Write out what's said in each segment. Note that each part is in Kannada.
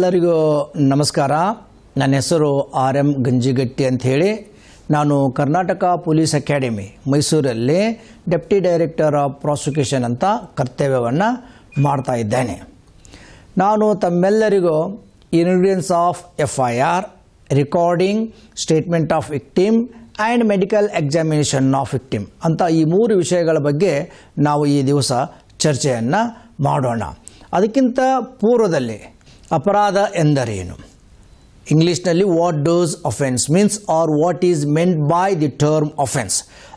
ಎಲ್ಲರಿಗೂ ನಮಸ್ಕಾರ. ನನ್ನ ಹೆಸರು RM ಗಂಜಿಗಟ್ಟಿ ಅಂತ ಹೇಳಿ. ನಾನು ಕರ್ನಾಟಕ ಪೊಲೀಸ್ ಅಕಾಡೆಮಿ ಮೈಸೂರಲ್ಲಿ ಡೆಪ್ಟಿ ಡೈರೆಕ್ಟರ್ ಆಫ್ ಪ್ರಾಸಿಕ್ಯೂಷನ್ ಅಂತ ಕರ್ತವ್ಯವನ್ನು ಮಾಡ್ತಾ ಇದ್ದೇನೆ. ನಾನು ತಮ್ಮೆಲ್ಲರಿಗೂ ingredients of FIR, recording, statement of victim and medical examination of victim ಅಂತ ಈ 3 ವಿಷಯಗಳ ಬಗ್ಗೆ ನಾವು ಈ ದಿವಸ ಚರ್ಚೆಯನ್ನು ಮಾಡೋಣ. ಅದಕ್ಕಿಂತ ಪೂರ್ವದಲ್ಲಿ ಅಪರಾಧ ಎಂದರೇನು, ಇಂಗ್ಲೀಷ್ನಲ್ಲಿ what does offence means or what is meant by the term offence.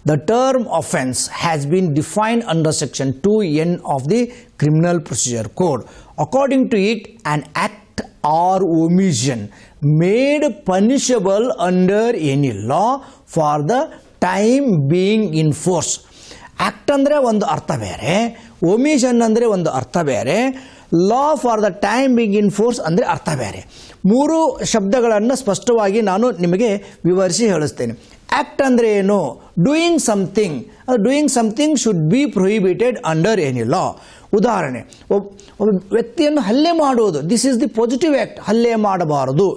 The term offense has been defined under section 2N of the Criminal Procedure Code. According to it, an act or omission made punishable under any law for the time being in force. Act ಅಂದರೆ ಒಂದು ಅರ್ಥ ಬೇರೆ, ಒಮಿಷನ್ ಅಂದರೆ ಒಂದು ಅರ್ಥ ಬೇರೆ, ಲಾ for the time being in force ಅಂದರೆ ಅರ್ಥ ಬೇರೆ. 3 ಶಬ್ದಗಳನ್ನು ಸ್ಪಷ್ಟವಾಗಿ ನಾನು ನಿಮಗೆ ವಿವರಿಸಿ ಹೇಳಿಸ್ತೇನೆ. ಆ್ಯಕ್ಟ್ ಅಂದರೆ ಏನು? Doing something should be prohibited under any law. ಉದಾಹರಣೆ, ಒಬ್ಬ ವ್ಯಕ್ತಿಯನ್ನು ಹಲ್ಲೆ ಮಾಡುವುದು, this is the positive act. ಹಲ್ಲೆ ಮಾಡಬಾರದು,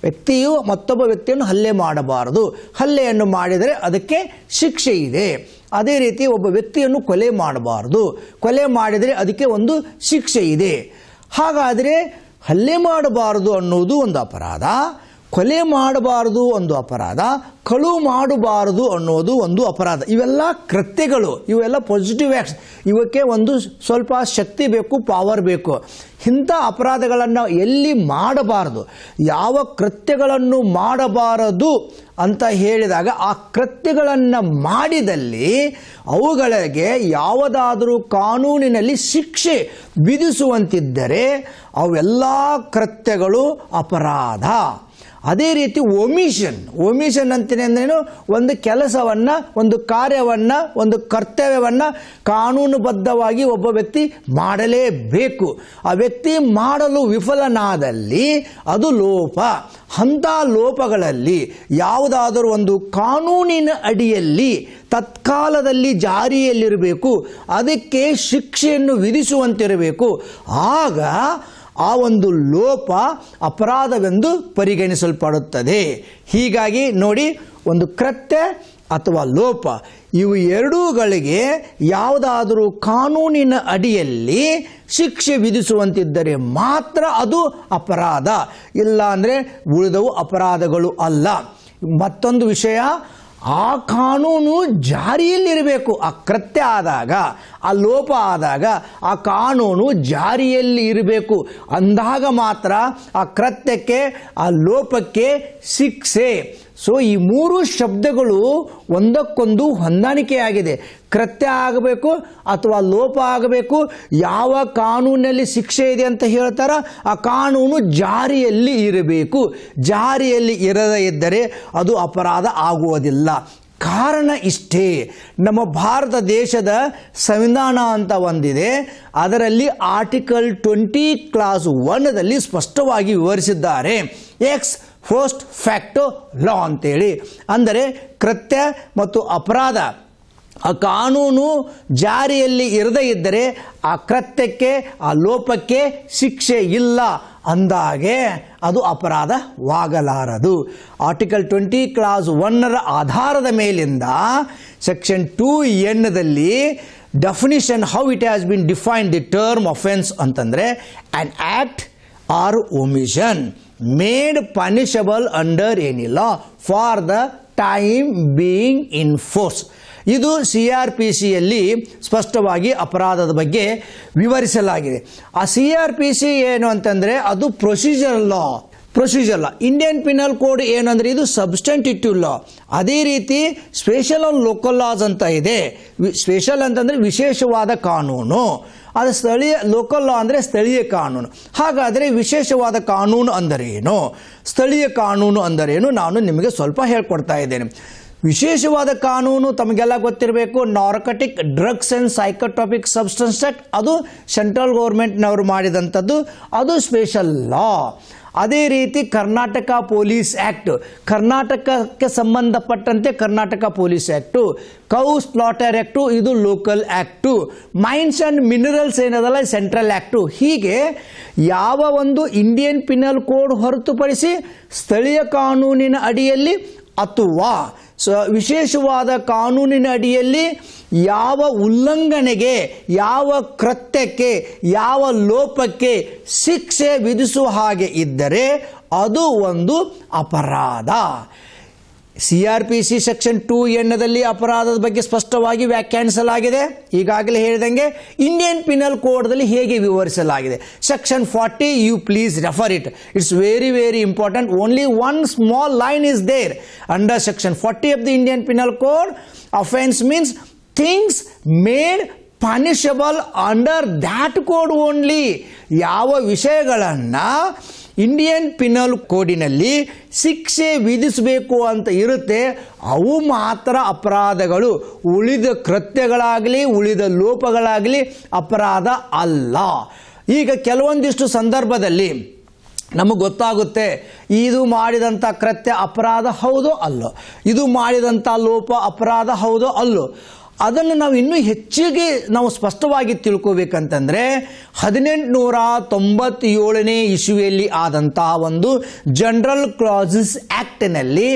ವ್ಯಕ್ತಿಯು ಮತ್ತೊಬ್ಬ ವ್ಯಕ್ತಿಯನ್ನು ಹಲ್ಲೆ ಮಾಡಬಾರದು. ಹಲ್ಲೆಯನ್ನು ಮಾಡಿದರೆ ಅದಕ್ಕೆ ಶಿಕ್ಷೆ ಇದೆ. ಅದೇ ರೀತಿ ಒಬ್ಬ ವ್ಯಕ್ತಿಯನ್ನು ಕೊಲೆ ಮಾಡಬಾರದು, ಕೊಲೆ ಮಾಡಿದರೆ ಅದಕ್ಕೆ ಒಂದು ಶಿಕ್ಷೆ ಇದೆ. ಹಾಗಾದರೆ ಹಲ್ಲೆ ಮಾಡಬಾರದು ಅನ್ನೋದು ಒಂದು ಅಪರಾಧ, ಕೊಲೆ ಮಾಡಬಾರದು ಒಂದು ಅಪರಾಧ, ಕಳುವು ಮಾಡಬಾರದು ಅನ್ನೋದು ಒಂದು ಅಪರಾಧ. ಇವೆಲ್ಲ ಕೃತ್ಯಗಳು, ಇವೆಲ್ಲ ಪಾಸಿಟಿವ್ ಆ್ಯಕ್ಟ್ಸ್. ಇವಕ್ಕೆ ಒಂದು ಸ್ವಲ್ಪ ಶಕ್ತಿ ಬೇಕು, ಪವರ್ ಬೇಕು. ಇಂಥ ಅಪರಾಧಗಳನ್ನು ಎಲ್ಲಿ ಮಾಡಬಾರದು, ಯಾವ ಕೃತ್ಯಗಳನ್ನು ಮಾಡಬಾರದು ಅಂತ ಹೇಳಿದಾಗ ಆ ಕೃತ್ಯಗಳನ್ನು ಮಾಡಿದಲ್ಲಿ ಅವುಗಳಿಗೆ ಯಾವುದಾದರೂ ಕಾನೂನಿನಲ್ಲಿ ಶಿಕ್ಷೆ ವಿಧಿಸುವಂತಿದ್ದರೆ ಅವೆಲ್ಲ ಕೃತ್ಯಗಳು ಅಪರಾಧ. ಅದೇ ರೀತಿ ಒಮಿಷನ್ ಅಂತೀನೇನು, ಒಂದು ಕೆಲಸವನ್ನು, ಒಂದು ಕಾರ್ಯವನ್ನು, ಒಂದು ಕರ್ತವ್ಯವನ್ನು ಕಾನೂನುಬದ್ಧವಾಗಿ ಒಬ್ಬ ವ್ಯಕ್ತಿ ಮಾಡಲೇಬೇಕು. ಆ ವ್ಯಕ್ತಿ ಮಾಡಲು ವಿಫಲನಾದಲ್ಲಿ ಅದು ಲೋಪ. ಅಂಥ ಲೋಪಗಳಲ್ಲಿ ಯಾವುದಾದರೂ ಒಂದು ಕಾನೂನಿನ ಅಡಿಯಲ್ಲಿ ತತ್ಕಾಲದಲ್ಲಿ ಜಾರಿಯಲ್ಲಿರಬೇಕು, ಅದಕ್ಕೆ ಶಿಕ್ಷೆಯನ್ನು ವಿಧಿಸುವಂತಿರಬೇಕು. ಆಗ ಆ ಒಂದು ಲೋಪ ಅಪರಾಧವೆಂದು ಪರಿಗಣಿಸಲ್ಪಡುತ್ತದೆ. ಹೀಗಾಗಿ ನೋಡಿ, ಒಂದು ಕೃತ್ಯ ಅಥವಾ ಲೋಪ ಇವು ಎರಡೂಗಳಿಗೆ ಯಾವುದಾದರೂ ಕಾನೂನಿನ ಅಡಿಯಲ್ಲಿ ಶಿಕ್ಷೆ ವಿಧಿಸುವಂತಿದ್ದರೆ ಮಾತ್ರ ಅದು ಅಪರಾಧ, ಇಲ್ಲ ಅಂದರೆ ಉಳಿದವು ಅಪರಾಧಗಳು ಅಲ್ಲ. ಮತ್ತೊಂದು ವಿಷಯ, ಆ ಕಾನೂನು ಜಾರಿಯಲ್ಲಿರಬೇಕು. ಆ ಕೃತ್ಯ ಆದಾಗ, ಆ ಲೋಪ ಆದಾಗ ಆ ಕಾನೂನು ಜಾರಿಯಲ್ಲಿ ಇರಬೇಕು. ಅಂದಾಗ ಮಾತ್ರ ಆ ಕೃತ್ಯಕ್ಕೆ, ಆ ಲೋಪಕ್ಕೆ ಶಿಕ್ಷೆ. ಸೊ ಈ 3 ಶಬ್ದಗಳು ಒಂದಕ್ಕೊಂದು ಹೊಂದಾಣಿಕೆಯಾಗಿದೆ. ಕೃತ್ಯ ಆಗಬೇಕು ಅಥವಾ ಲೋಪ ಆಗಬೇಕು. ಯಾವ ಕಾನೂನಲ್ಲಿ ಶಿಕ್ಷೆ ಇದೆ ಅಂತ ಹೇಳ್ತಾರ ಆ ಕಾನೂನು ಜಾರಿಯಲ್ಲಿ ಇರಬೇಕು. ಜಾರಿಯಲ್ಲಿ ಇರದೇ ಇದ್ದರೆ ಅದು ಅಪರಾಧ ಆಗುವುದಿಲ್ಲ. ಕಾರಣ ಇಷ್ಟೇ, ನಮ್ಮ ಭಾರತ ದೇಶದ ಸಂವಿಧಾನ ಅಂತ ಒಂದಿದೆ, ಅದರಲ್ಲಿ ಆರ್ಟಿಕಲ್ 20 ಕ್ಲಾಸ್ 1ದಲ್ಲಿ ಸ್ಪಷ್ಟವಾಗಿ ವಿವರಿಸಿದ್ದಾರೆ. ಎಕ್ಸ್ ಪೋಸ್ಟ್ ಫ್ಯಾಕ್ಟೋ ಲಾ ಅಂತೇಳಿ. ಅಂದರೆ ಕೃತ್ಯ ಮತ್ತು ಅಪರಾಧ ಆ ಕಾನೂನು ಜಾರಿಯಲ್ಲಿ ಇರದೇ ಇದ್ದರೆ ಆ ಕೃತ್ಯಕ್ಕೆ, ಆ ಲೋಪಕ್ಕೆ ಶಿಕ್ಷೆ ಇಲ್ಲ ಅಂದಾಗೆ ಅದು ಅಪರಾಧವಾಗಲಾರದು. ಆರ್ಟಿಕಲ್ 20 ಕ್ಲಾಸ್ 1ರ ಆಧಾರದ ಮೇಲಿಂದ ಸೆಕ್ಷನ್ 2Nದಲ್ಲಿ definition how it has been defined the term offence ಅಂತಂದರೆ an act or omission made punishable under any law for the time being in force. ಇದು CRPCಯಲ್ಲಿ ಸ್ಪಷ್ಟವಾಗಿ ಅಪರಾಧದ ಬಗ್ಗೆ ವಿವರಿಸಲಾಗಿದೆ. ಆ CRPC ಏನು ಅಂತಂದರೆ ಅದು ಪ್ರೊಸೀಜರ್ ಲಾ. ಇಂಡಿಯನ್ ಪಿನಲ್ ಕೋಡ್ ಏನಂದರೆ ಇದು ಸಬ್ಸ್ಟೆಂಟಿಟಿವ್ ಲಾ. ಅದೇ ರೀತಿ ಸ್ಪೆಷಲ್ ಆನ್ ಲೋಕಲ್ ಲಾಸ್ ಅಂತ ಇದೆ. ಸ್ಪೆಷಲ್ ಅಂತಂದರೆ ವಿಶೇಷವಾದ ಕಾನೂನು, ಅದು ಸ್ಥಳೀಯ. ಲೋಕಲ್ ಲಾ ಅಂದರೆ ಸ್ಥಳೀಯ ಕಾನೂನು. ಹಾಗಾದರೆ ವಿಶೇಷವಾದ ಕಾನೂನು ಅಂದರೇನು, ಸ್ಥಳೀಯ ಕಾನೂನು ಅಂದರೇನು, ನಾನು ನಿಮಗೆ ಸ್ವಲ್ಪ ಹೇಳ್ಕೊಡ್ತಾ ಇದ್ದೇನೆ. ವಿಶೇಷವಾದ ಕಾನೂನು ತಮಗೆಲ್ಲ ಗೊತ್ತಿರಬೇಕು. Narcotic drugs and psychotropic substances act, ಅದು ಸೆಂಟ್ರಲ್ ಗೌರ್ಮೆಂಟ್ನವರು ಮಾಡಿದಂಥದ್ದು, ಅದು ಸ್ಪೆಷಲ್ ಲಾ. ಅದೇ ರೀತಿ ಕರ್ನಾಟಕ ಪೊಲೀಸ್ ಆ್ಯಕ್ಟ್, ಕರ್ನಾಟಕಕ್ಕೆ ಸಂಬಂಧಪಟ್ಟಂತೆ Karnataka police act, cow slaughter act ಇದು local act, mines and minerals ಏನದಲ್ಲ ಸೆಂಟ್ರಲ್ ಆ್ಯಕ್ಟು. ಹೀಗೆ ಯಾವ ಒಂದು ಇಂಡಿಯನ್ ಪಿನಲ್ ಕೋಡ್ ಹೊರತುಪಡಿಸಿ ಸ್ಥಳೀಯ ಕಾನೂನಿನ ಅಡಿಯಲ್ಲಿ ಅಥವಾ ವಿಶೇಷವಾದ ಕಾನೂನಿನ ಅಡಿಯಲ್ಲಿ ಯಾವ ಉಲ್ಲಂಘನೆಗೆ, ಯಾವ ಕೃತ್ಯಕ್ಕೆ, ಯಾವ ಲೋಪಕ್ಕೆ ಶಿಕ್ಷೆ ವಿಧಿಸುವ ಹಾಗೆ ಇದ್ದರೆ ಅದು ಒಂದು ಅಪರಾಧ. CRPC ಸೆಕ್ಷನ್ 2N ಅಪರಾಧದ ಬಗ್ಗೆ ಸ್ಪಷ್ಟವಾಗಿ ವ್ಯಾಖ್ಯಾನಿಸಲಾಗಿದೆ. ಈಗಾಗಲೇ ಹೇಳಿದಂಗೆ ಇಂಡಿಯನ್ ಪಿನಲ್ ಕೋಡ್ದಲ್ಲಿ ಹೇಗೆ ವಿವರಿಸಲಾಗಿದೆ. Section 40 you please refer it. It's very very important. Only one small line is there. Under section 40 of the Indian penal code, offence means things made punishable under that code only. ಯಾವ ವಿಷಯಗಳನ್ನು ಇಂಡಿಯನ್ ಪಿನಲ್ ಕೋಡಿನಲ್ಲಿ ಶಿಕ್ಷೆ ವಿಧಿಸಬೇಕು ಅಂತ ಇರುತ್ತೆ ಅವು ಮಾತ್ರ ಅಪರಾಧಗಳು. ಉಳಿದ ಕೃತ್ಯಗಳಾಗಲಿ ಉಳಿದ ಲೋಪಗಳಾಗಲಿ ಅಪರಾಧ ಅಲ್ಲ. ಈಗ ಕೆಲವೊಂದಿಷ್ಟು ಸಂದರ್ಭದಲ್ಲಿ ನಮಗೆ ಗೊತ್ತಾಗುತ್ತೆ ಇದು ಮಾಡಿದಂಥ ಕೃತ್ಯ ಅಪರಾಧ ಹೌದೋ ಅಲ್ಲೋ, ಇದು ಮಾಡಿದಂಥ ಲೋಪ ಅಪರಾಧ ಹೌದೋ ಅಲ್ಲೋ. ಅದನ್ನು ನಾವು ಇನ್ನೂ ಹೆಚ್ಚಿಗೆ ನಾವು ಸ್ಪಷ್ಟವಾಗಿ ತಿಳ್ಕೋಬೇಕಂತಂದರೆ 1897ನೇ ಇಸ್ವಿಯಲ್ಲಿ ಆದಂತಹ ಒಂದು ಜನರಲ್ ಕ್ಲಾಸಸ್ ಆ್ಯಕ್ಟ್ನಲ್ಲಿ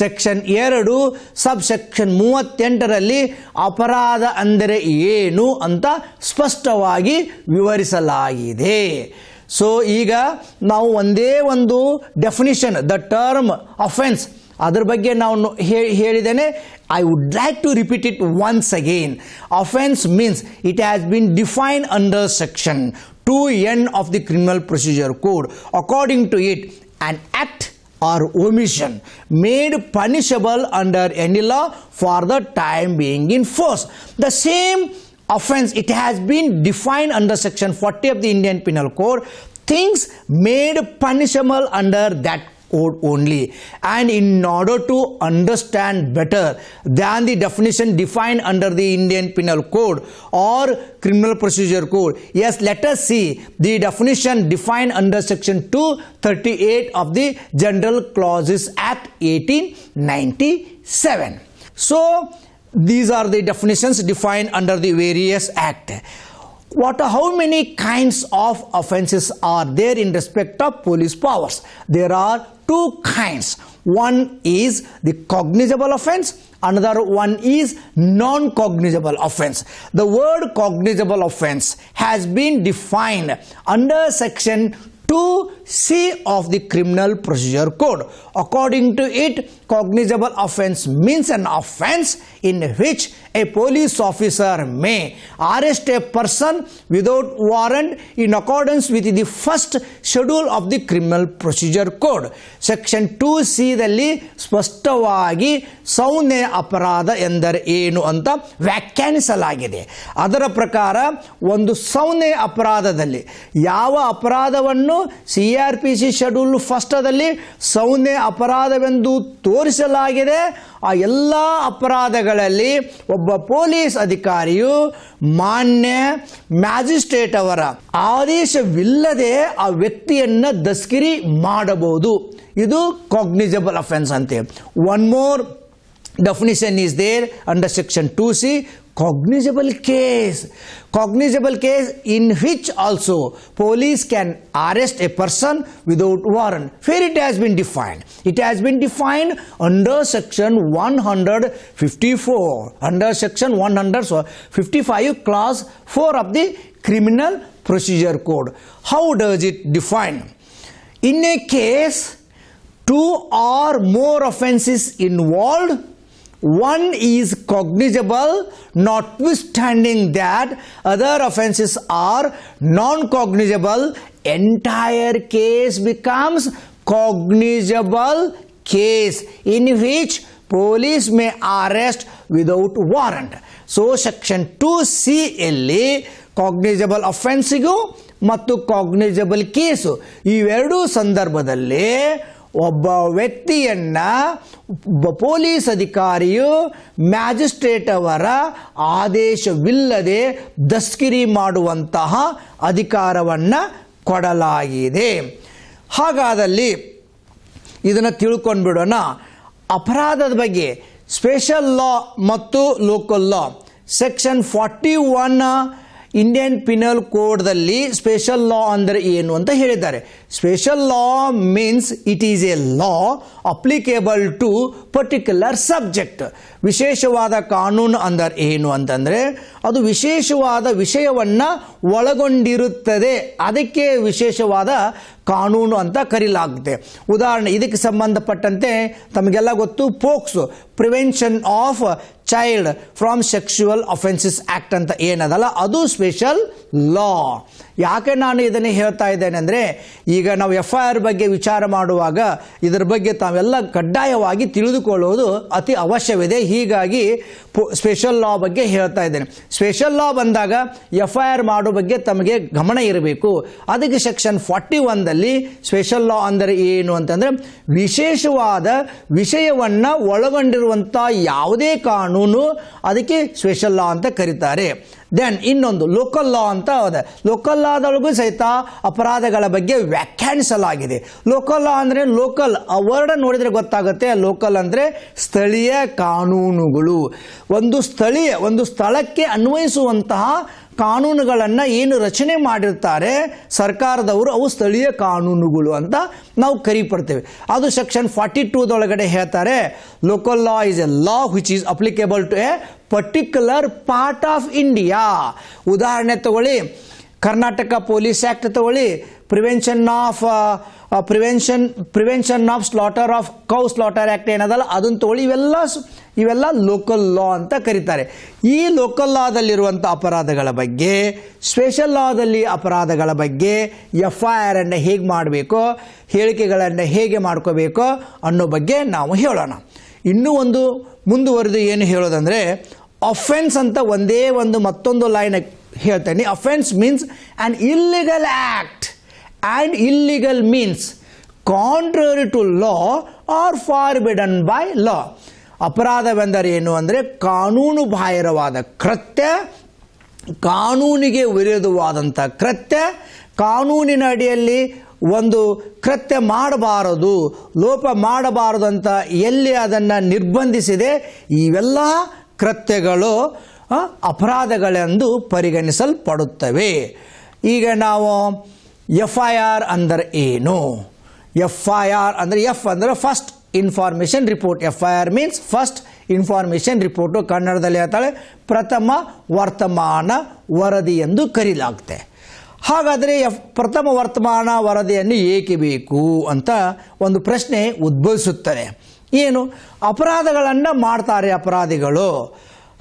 ಸೆಕ್ಷನ್ 2 ಸಬ್ ಸೆಕ್ಷನ್ 38ರಲ್ಲಿ ಅಪರಾಧ ಅಂದರೆ ಏನು ಅಂತ ಸ್ಪಷ್ಟವಾಗಿ ವಿವರಿಸಲಾಗಿದೆ. ಸೊ ಈಗ ನಾವು ಒಂದೇ ಒಂದು ಡೆಫಿನಿಷನ್ ದ ಟರ್ಮ್ ಅಫೆನ್ಸ್ ಅದರ ಬಗ್ಗೆ ನಾವು ಹೇಳಿದ್ದೇನೆ. I would like to repeat it once again. Offense means it has been defined under section 2N of the Criminal Procedure Code. According to it, an act or omission made punishable under any law for the time being in force. The same offense, it has been defined under section 40 of the Indian Penal Code. Things made punishable under that code only. And in order to understand better than the definition defined under the Indian Penal Code or Criminal Procedure Code, yes, let us see the definition defined under section 238 of the General Clauses Act 1897. So these are the definitions defined under the various act. How many kinds of offenses are there in respect of police powers? There are two kinds. One is the cognizable offense, another one is non-cognizable offense. The word cognizable offense has been defined under section 2C of the Criminal Procedure Code. According to it, cognizable offense means an offense in which a police officer may arrest a person without warrant in accordance with the first schedule of the Criminal Procedure Code. Section 2C ದಲ್ಲಿ ಸ್ಪಷ್ಟವಾಗಿ ಸೌನ್ಯ ಅಪರಾಧ ಎಂದರೆ ಏನು ಅಂತ ವ್ಯಾಖ್ಯಾನಿಸಲಾಗಿದೆ. ಅದರ ಪ್ರಕಾರ ಒಂದು ಸೌನ್ಯ ಅಪರಾಧದಲ್ಲಿ ಯಾವ ಅಪರಾಧವನ್ನು CRPC ಶೆಡ್ಯೂಲ್ ಫಸ್ಟದಲ್ಲಿ ಸೌನ್ಯ ಅಪರಾಧವೆಂದು ತೋರಿಸಲಾಗಿದೆ ಆ ಎಲ್ಲ ಅಪರಾಧಗಳಲ್ಲಿ ಒಬ್ಬ ಪೊಲೀಸ್ ಅಧಿಕಾರಿಯು ಮಾನ್ಯ ಮ್ಯಾಜಿಸ್ಟ್ರೇಟ್ ಅವರ ಆದೇಶವಿಲ್ಲದೆ ಆ ವ್ಯಕ್ತಿಯನ್ನು ದಸ್ಕಿರಿ ಮಾಡಬಹುದು. ಇದು ಕಾಗ್ನಿಜಬಲ್ ಅಫೆನ್ಸ್ ಅಂತೆ. One more definition is there under section 2C, cognizable case in which also police can arrest a person without warrant. Where it has been defined? It has been defined under section 154, under section 155 clause 4 of the Criminal Procedure Code. How does it define? In a case, two or more offenses involved, one is cognizable, notwithstanding that other offenses are non-cognizable, entire case becomes cognizable case in which police may arrest without warrant. So section 2C ಅಲ್ಲಿ cognizable offensiಗೂ ಮತ್ತು cognizable ಕೇಸು ಇವೆರಡೂ ಸಂದರ್ಭದಲ್ಲಿ ಒಬ್ಬ ವ್ಯಕ್ತಿಯನ್ನ ಪೊಲೀಸ್ ಅಧಿಕಾರಿಯು ಮ್ಯಾಜಿಸ್ಟ್ರೇಟ್ ಅವರ ಆದೇಶವಿಲ್ಲದೆ ದಸ್ಕಿರಿ ಮಾಡುವಂತಹ ಅಧಿಕಾರವನ್ನು ಕೊಡಲಾಗಿದೆ. ಹಾಗಾದಲ್ಲಿ ಇದನ್ನು ತಿಳ್ಕೊಂಡು ಬಿಡೋಣ. ಅಪರಾಧದ ಬಗ್ಗೆ ಸ್ಪೆಷಲ್ ಲಾ ಮತ್ತು local law section 41 Indian penal ಕೋಡ್ದಲ್ಲಿ ಸ್ಪೆಷಲ್ ಲಾ ಅಂದರೆ ಏನು ಅಂತ ಹೇಳಿದ್ದಾರೆ. Special law means it is a law applicable to particular subject. ವಿಶೇಷವಾದ ಕಾನೂನು ಅಂದರೆ ಏನು ಅಂತಂದರೆ ಅದು ವಿಶೇಷವಾದ ವಿಷಯವನ್ನು ಒಳಗೊಂಡಿರುತ್ತದೆ, ಅದಕ್ಕೆ ವಿಶೇಷವಾದ ಕಾನೂನು ಅಂತ ಕರೀಲಾಗುತ್ತೆ. ಉದಾಹರಣೆ ಇದಕ್ಕೆ ಸಂಬಂಧಪಟ್ಟಂತೆ ತಮಗೆಲ್ಲ ಗೊತ್ತು, POCSO prevention of child from sexual offences act ಅಂತ ಏನದಲ್ಲ, ಅದು ಸ್ಪೆಷಲ್ ಲಾ. ಯಾಕೆ ನಾನು ಇದನ್ನೇ ಹೇಳ್ತಾ ಇದ್ದೇನೆ ಅಂದರೆ, ಈಗ ನಾವು FIR ಬಗ್ಗೆ ವಿಚಾರ ಮಾಡುವಾಗ ಇದರ ಬಗ್ಗೆ ತಾವೆಲ್ಲ ಕಡ್ಡಾಯವಾಗಿ ತಿಳಿದುಕೊಳ್ಳುವುದು ಅತಿ ಅವಶ್ಯವಿದೆ. ಹೀಗಾಗಿ ಸ್ಪೆಷಲ್ ಲಾ ಬಗ್ಗೆ ಹೇಳ್ತಾ ಇದ್ದೇನೆ. ಸ್ಪೆಷಲ್ ಲಾ ಬಂದಾಗ FIR ಮಾಡೋ ಬಗ್ಗೆ ತಮಗೆ ಗಮನ ಇರಬೇಕು. ಅದಕ್ಕೆ ಸೆಕ್ಷನ್ 41ದಲ್ಲಿ ಸ್ಪೆಷಲ್ ಲಾ ಅಂದರೆ ಏನು ಅಂತಂದರೆ ವಿಶೇಷವಾದ ವಿಷಯವನ್ನು ಒಳಗೊಂಡಿರುವಂಥ ಯಾವುದೇ ಕಾನೂನು ಅದಕ್ಕೆ ಸ್ಪೆಷಲ್ ಲಾ ಅಂತ ಕರೀತಾರೆ. ದೆನ್ ಇನ್ನೊಂದು ಲೋಕಲ್ ಲಾ ಅಂತ ಇದೆ. ಲೋಕಲ್ ಲಾದೊಳಗೂ ಸಹಿತ ಅಪರಾಧಗಳ ಬಗ್ಗೆ ವ್ಯಾಖ್ಯಾನಿಸಲಾಗಿದೆ. ಲೋಕಲ್ ಲಾ ಅಂದರೆ ಲೋಕಲ್, ಆ ವರ್ಡ್ ನೋಡಿದರೆ ಗೊತ್ತಾಗುತ್ತೆ. ಲೋಕಲ್ ಅಂದರೆ ಸ್ಥಳೀಯ ಕಾನೂನುಗಳು. ಒಂದು ಸ್ಥಳಕ್ಕೆ ಅನ್ವಯಿಸುವಂತಹ ಕಾನೂನುಗಳನ್ನು ಏನು ರಚನೆ ಮಾಡಿರ್ತಾರೆ ಸರ್ಕಾರದವರು, ಅವು ಸ್ಥಳೀಯ ಕಾನೂನುಗಳು ಅಂತ ನಾವು ಕರಿಪಡ್ತೇವೆ. ಅದು ಸೆಕ್ಷನ್ 42ದೊಳಗಡೆ ಹೇಳ್ತಾರೆ, local law is a law which is applicable to a particular part of India. ಉದಾಹರಣೆ ತಗೊಳ್ಳಿ, ಕರ್ನಾಟಕ ಪೊಲೀಸ್ ಆ್ಯಕ್ಟ್ ತಗೊಳ್ಳಿ, prevention of slaughter of cow slaughter act ಏನದಲ್ಲ ಅದನ್ನು ತಗೊಳ್ಳಿ. ಇವೆಲ್ಲ ಲೋಕಲ್ ಲಾ ಅಂತ ಕರೀತಾರೆ. ಈ ಲೋಕಲ್ ಲಾದಲ್ಲಿರುವಂಥ ಅಪರಾಧಗಳ ಬಗ್ಗೆ, ಸ್ಪೆಷಲ್ ಲಾದಲ್ಲಿ ಅಪರಾಧಗಳ ಬಗ್ಗೆ FIR ಅನ್ನು ಹೇಗೆ ಮಾಡಬೇಕೋ, ಹೇಳಿಕೆಗಳನ್ನು ಹೇಗೆ ಮಾಡ್ಕೋಬೇಕೋ ಅನ್ನೋ ಬಗ್ಗೆ ನಾವು ಹೇಳೋಣ. ಇನ್ನೂ ಒಂದು ಮುಂದುವರೆದು ಏನು ಹೇಳೋದಂದರೆ, ಅಫೆನ್ಸ್ ಅಂತ ಮತ್ತೊಂದು ಲೈನ್ ಹೇಳ್ತೇನೆ. Offence means an illegal act and illegal means contrary to law or forbidden by law. ಅಪರಾಧವೆಂದರೆ ಏನು ಅಂದರೆ ಕಾನೂನು ಬಾಹಿರವಾದ ಕೃತ್ಯ, ಕಾನೂನಿಗೆ ವಿರೋಧವಾದಂಥ ಕೃತ್ಯ, ಕಾನೂನಿನ ಅಡಿಯಲ್ಲಿ ಒಂದು ಕೃತ್ಯ ಮಾಡಬಾರದು, ಲೋಪ ಮಾಡಬಾರದು ಅಂತ ಎಲ್ಲಿ ಅದನ್ನು ನಿರ್ಬಂಧಿಸಿದೆ, ಇವೆಲ್ಲ ಕೃತ್ಯಗಳು ಅಪರಾಧಗಳೆಂದು ಪರಿಗಣಿಸಲ್ಪಡುತ್ತವೆ. ಈಗ ನಾವು FIR ಅಂದರೆ ಏನು? FIR ಅಂದರೆ F ಅಂದರೆ first information report. FIR means first information report. ಕನ್ನಡದಲ್ಲಿ ಹೇಳ್ತಾಳೆ ಪ್ರಥಮ ವರ್ತಮಾನ ವರದಿ ಎಂದು ಕರೀಲಾಗುತ್ತೆ. ಹಾಗಾದರೆ ಪ್ರಥಮ ವರ್ತಮಾನ ವರದಿಯನ್ನು ಏಕೆ ಬೇಕು ಅಂತ ಒಂದು ಪ್ರಶ್ನೆ ಉದ್ಭವಿಸುತ್ತದೆ. ಏನು ಅಪರಾಧಗಳನ್ನು ಮಾಡ್ತಾರೆ ಅಪರಾಧಿಗಳು,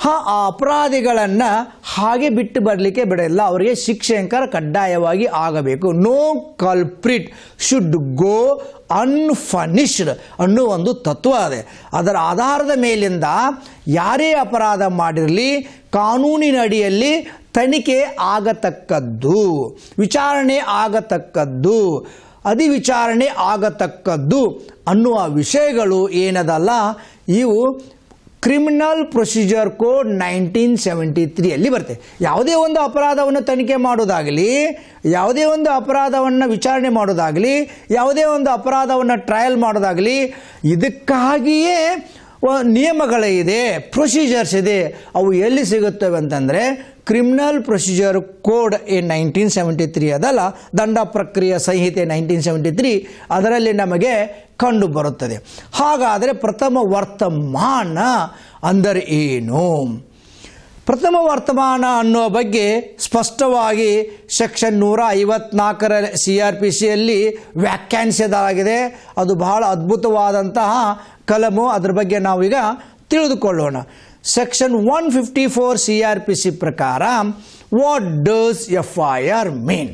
ಆ ಅಪರಾಧಿಗಳನ್ನು ಹಾಗೆ ಬಿಟ್ಟು ಬರಲಿಕ್ಕೆ ಬಿಡಲ್ಲ, ಅವರಿಗೆ ಶಿಕ್ಷೆಯಂಕರ ಕಡ್ಡಾಯವಾಗಿ ಆಗಬೇಕು. ನೋ ಕಲ್ಪ್ರಿಟ್ ಶುಡ್ ಗೋ ಅನ್ಫನಿಶ್ಡ್ ಅನ್ನೋ ಒಂದು ತತ್ವ ಇದೆ. ಅದರ ಆಧಾರದ ಮೇಲಿಂದ ಯಾರೇ ಅಪರಾಧ ಮಾಡಿರಲಿ ಕಾನೂನಿನ ಅಡಿಯಲ್ಲಿ ತನಿಖೆ ಆಗತಕ್ಕದ್ದು, ವಿಚಾರಣೆ ಆಗತಕ್ಕದ್ದು, ಅಧಿವಿಚಾರಣೆ ಆಗತಕ್ಕದ್ದು ಅನ್ನುವ ವಿಷಯಗಳು ಏನದಲ್ಲ, ಇವು ಕ್ರಿಮಿನಲ್ ಪ್ರೊಸೀಜರ್ ಕೋಡ್ 1973 ಬರುತ್ತೆ. ಯಾವುದೇ ಒಂದು ಅಪರಾಧವನ್ನು ತನಿಖೆ ಮಾಡೋದಾಗಲಿ, ಯಾವುದೇ ಒಂದು ಅಪರಾಧವನ್ನು ವಿಚಾರಣೆ ಮಾಡೋದಾಗಲಿ, ಯಾವುದೇ ಒಂದು ಅಪರಾಧವನ್ನು ಟ್ರಯಲ್ ಮಾಡೋದಾಗಲಿ, ಇದಕ್ಕಾಗಿಯೇ ನಿಯಮಗಳಿದೆ, ಪ್ರೊಸೀಜರ್ಸ್ ಇದೆ. ಅವು ಎಲ್ಲಿ ಸಿಗುತ್ತವೆ ಅಂತಂದರೆ ಕ್ರಿಮಿನಲ್ ಪ್ರೊಸೀಜರ್ ಕೋಡ್ 1973 ಅದಲ್ಲ, ದಂಡ ಪ್ರಕ್ರಿಯೆ ಸಂಹಿತೆ 1973 ಅದರಲ್ಲಿ ನಮಗೆ ಕಂಡು ಬರುತ್ತದೆ. ಹಾಗಾದರೆ ಪ್ರಥಮ ವರ್ತಮಾನ ಅಂದರೆ ಏನು? ಪ್ರಥಮ ವರ್ತಮಾನ ಅನ್ನೋ ಬಗ್ಗೆ ಸ್ಪಷ್ಟವಾಗಿ ಸೆಕ್ಷನ್ 154 CRPCಯಲ್ಲಿ ವ್ಯಾಖ್ಯಾನಿಸಲಾಗಿದೆ. ಅದು ಬಹಳ ಅದ್ಭುತವಾದಂತಹ ಕಲಮು. ಅದರ ಬಗ್ಗೆ ನಾವೀಗ ತಿಳಿದುಕೊಳ್ಳೋಣ. ಸೆಕ್ಷನ್ 154 CRPC ಪ್ರಕಾರ what does FIR mean?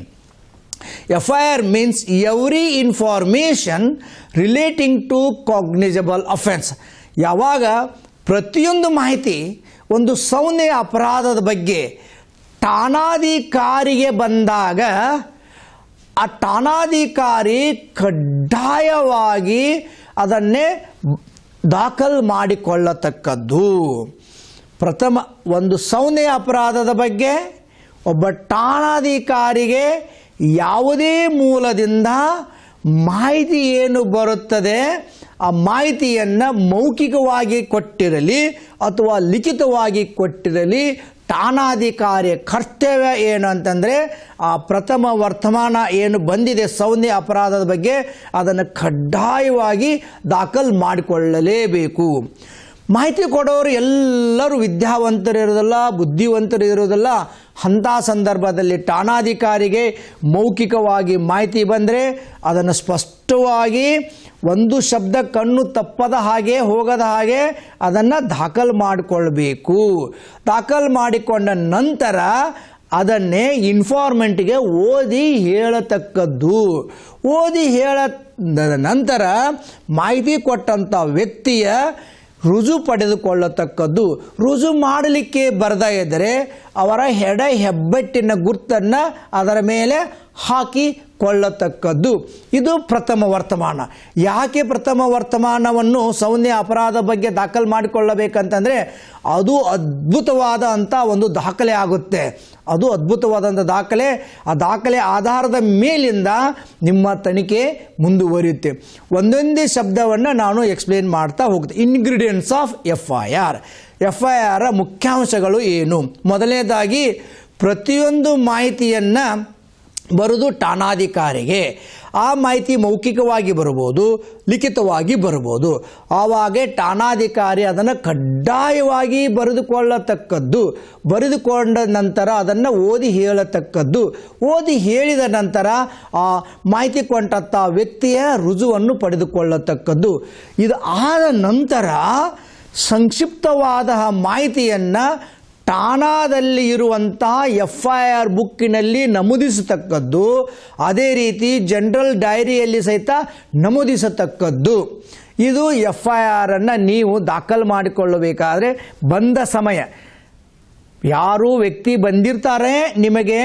FIR means every information relating to cognizable offense. ಯಾವಾಗ ಪ್ರತಿಯೊಂದು ಮಾಹಿತಿ ಒಂದು ಸಂಜ್ಞೆಯ ಅಪರಾಧದ ಬಗ್ಗೆ ಠಾಣಾಧಿಕಾರಿಗೆ ಬಂದಾಗ ಆ ಠಾಣಾಧಿಕಾರಿ ಕಡ್ಡಾಯವಾಗಿ ಅದನ್ನೇ ದಾಖಲು ಮಾಡಿಕೊಳ್ಳತಕ್ಕದ್ದು. ಪ್ರಥಮ ಒಂದು ಸಂಜ್ಞೆಯ ಅಪರಾಧದ ಬಗ್ಗೆ ಒಬ್ಬ ಠಾಣಾಧಿಕಾರಿಗೆ ಯಾವುದೇ ಮೂಲದಿಂದ ಮಾಹಿತಿ ಏನು ಬರುತ್ತದೆ ಆ ಮಾಹಿತಿಯನ್ನು ಮೌಖಿಕವಾಗಿ ಕೊಟ್ಟಿರಲಿ ಅಥವಾ ಲಿಖಿತವಾಗಿ ಕೊಟ್ಟಿರಲಿ, ಠಾಣಾಧಿಕಾರಿಯ ಕರ್ತವ್ಯ ಏನು ಅಂತಂದರೆ ಆ ಪ್ರಥಮ ವರ್ತಮಾನ ಏನು ಬಂದಿದೆ ಸೌಂದರ್ಯ ಅಪರಾಧದ ಬಗ್ಗೆ ಅದನ್ನು ಕಡ್ಡಾಯವಾಗಿ ದಾಖಲು ಮಾಡಿಕೊಳ್ಳಲೇಬೇಕು. ಮಾಹಿತಿ ಕೊಡೋರು ಎಲ್ಲರೂ ವಿದ್ಯಾವಂತರು ಇರೋದಿಲ್ಲ, ಬುದ್ಧಿವಂತರು ಇರೋದಿಲ್ಲ. ಅಂಥ ಸಂದರ್ಭದಲ್ಲಿ ಠಾಣಾಧಿಕಾರಿಗೆ ಮೌಖಿಕವಾಗಿ ಮಾಹಿತಿ ಬಂದರೆ ಅದನ್ನು ಸ್ಪಷ್ಟವಾಗಿ ಒಂದು ಶಬ್ದ ಕಣ್ಣು ತಪ್ಪದ ಹಾಗೆ ಹೋಗದ ಹಾಗೆ ಅದನ್ನು ದಾಖಲು ಮಾಡಿಕೊಳ್ಬೇಕು. ದಾಖಲು ಮಾಡಿಕೊಂಡ ನಂತರ ಅದನ್ನೇ ಇನ್ಫಾರ್ಮೆಂಟ್ಗೆ ಓದಿ ಹೇಳತಕ್ಕದ್ದು. ಓದಿ ಹೇಳದ ನಂತರ ಮಾಹಿತಿ ಕೊಟ್ಟಂಥ ವ್ಯಕ್ತಿಯ ರುಜು ಪಡೆದುಕೊಳ್ಳತಕ್ಕದ್ದು. ರುಜು ಮಾಡಲಿಕ್ಕೆ ಬರದೇ ಇದ್ದರೆ ಅವರ ಹೆಬ್ಬೆಟ್ಟಿನ ಗುರ್ತನ್ನು ಅದರ ಮೇಲೆ ಹಾಕಿಕೊಳ್ಳತಕ್ಕದ್ದು. ಇದು ಪ್ರಥಮ ವರ್ತಮಾನ. ಯಾಕೆ ಪ್ರಥಮ ವರ್ತಮಾನವನ್ನು ಸೌಂದರ್ಯ ಅಪರಾಧ ಬಗ್ಗೆ ದಾಖಲು ಮಾಡಿಕೊಳ್ಳಬೇಕಂತಂದರೆ ಅದು ಅದ್ಭುತವಾದಂಥ ಒಂದು ದಾಖಲೆ ಆಗುತ್ತೆ. ಅದು ಅದ್ಭುತವಾದಂಥ ದಾಖಲೆ. ಆ ದಾಖಲೆ ಆಧಾರದ ಮೇಲಿಂದ ನಿಮ್ಮ ತನಿಖೆ ಮುಂದುವರಿಯುತ್ತೆ. ಒಂದೊಂದೇ ಶಬ್ದವನ್ನು ನಾನು ಎಕ್ಸ್ಪ್ಲೇನ್ ಮಾಡ್ತಾ ಹೋಗ್ತೀನಿ. Ingredients of FIR. FIR ಮುಖ್ಯಾಂಶಗಳು ಏನು? ಮೊದಲನೇದಾಗಿ ಪ್ರತಿಯೊಂದು ಮಾಹಿತಿಯನ್ನು ಬರೋದು ಠಾಣಾಧಿಕಾರಿಗೆ. ಆ ಮಾಹಿತಿ ಮೌಖಿಕವಾಗಿ ಬರ್ಬೋದು, ಲಿಖಿತವಾಗಿ ಬರ್ಬೋದು. ಆವಾಗ ಠಾಣಾಧಿಕಾರಿ ಅದನ್ನು ಕಡ್ಡಾಯವಾಗಿ ಬರೆದುಕೊಳ್ಳತಕ್ಕದ್ದು. ಬರೆದುಕೊಂಡ ನಂತರ ಅದನ್ನು ಓದಿ ಹೇಳತಕ್ಕದ್ದು. ಓದಿ ಹೇಳಿದ ನಂತರ ಆ ಮಾಹಿತಿ ಕೊಟ್ಟಂಥ ವ್ಯಕ್ತಿಯ ರುಜುವನ್ನು ಪಡೆದುಕೊಳ್ಳತಕ್ಕದ್ದು. ಇದು ಆದ ನಂತರ ಸಂಕ್ಷಿಪ್ತವಾದ ಮಾಹಿತಿಯನ್ನು ಠಾಣಾದಲ್ಲಿ ಇರುವಂತಹ FIR ಬುಕ್ಕಿನಲ್ಲಿ ನಮೂದಿಸತಕ್ಕದ್ದು. ಅದೇ ರೀತಿ ಜನರಲ್ ಡೈರಿಯಲ್ಲಿ ಸಹಿತ ನಮೂದಿಸತಕ್ಕದ್ದು. ಇದು FIR ಅನ್ನು ನೀವು ದಾಖಲು ಮಾಡಿಕೊಳ್ಳಬೇಕಾದ್ರೆ ಬಂದ ಸಮಯ, ಯಾರು ವ್ಯಕ್ತಿ ಬಂದಿರ್ತಾರೆ ನಿಮಗೆ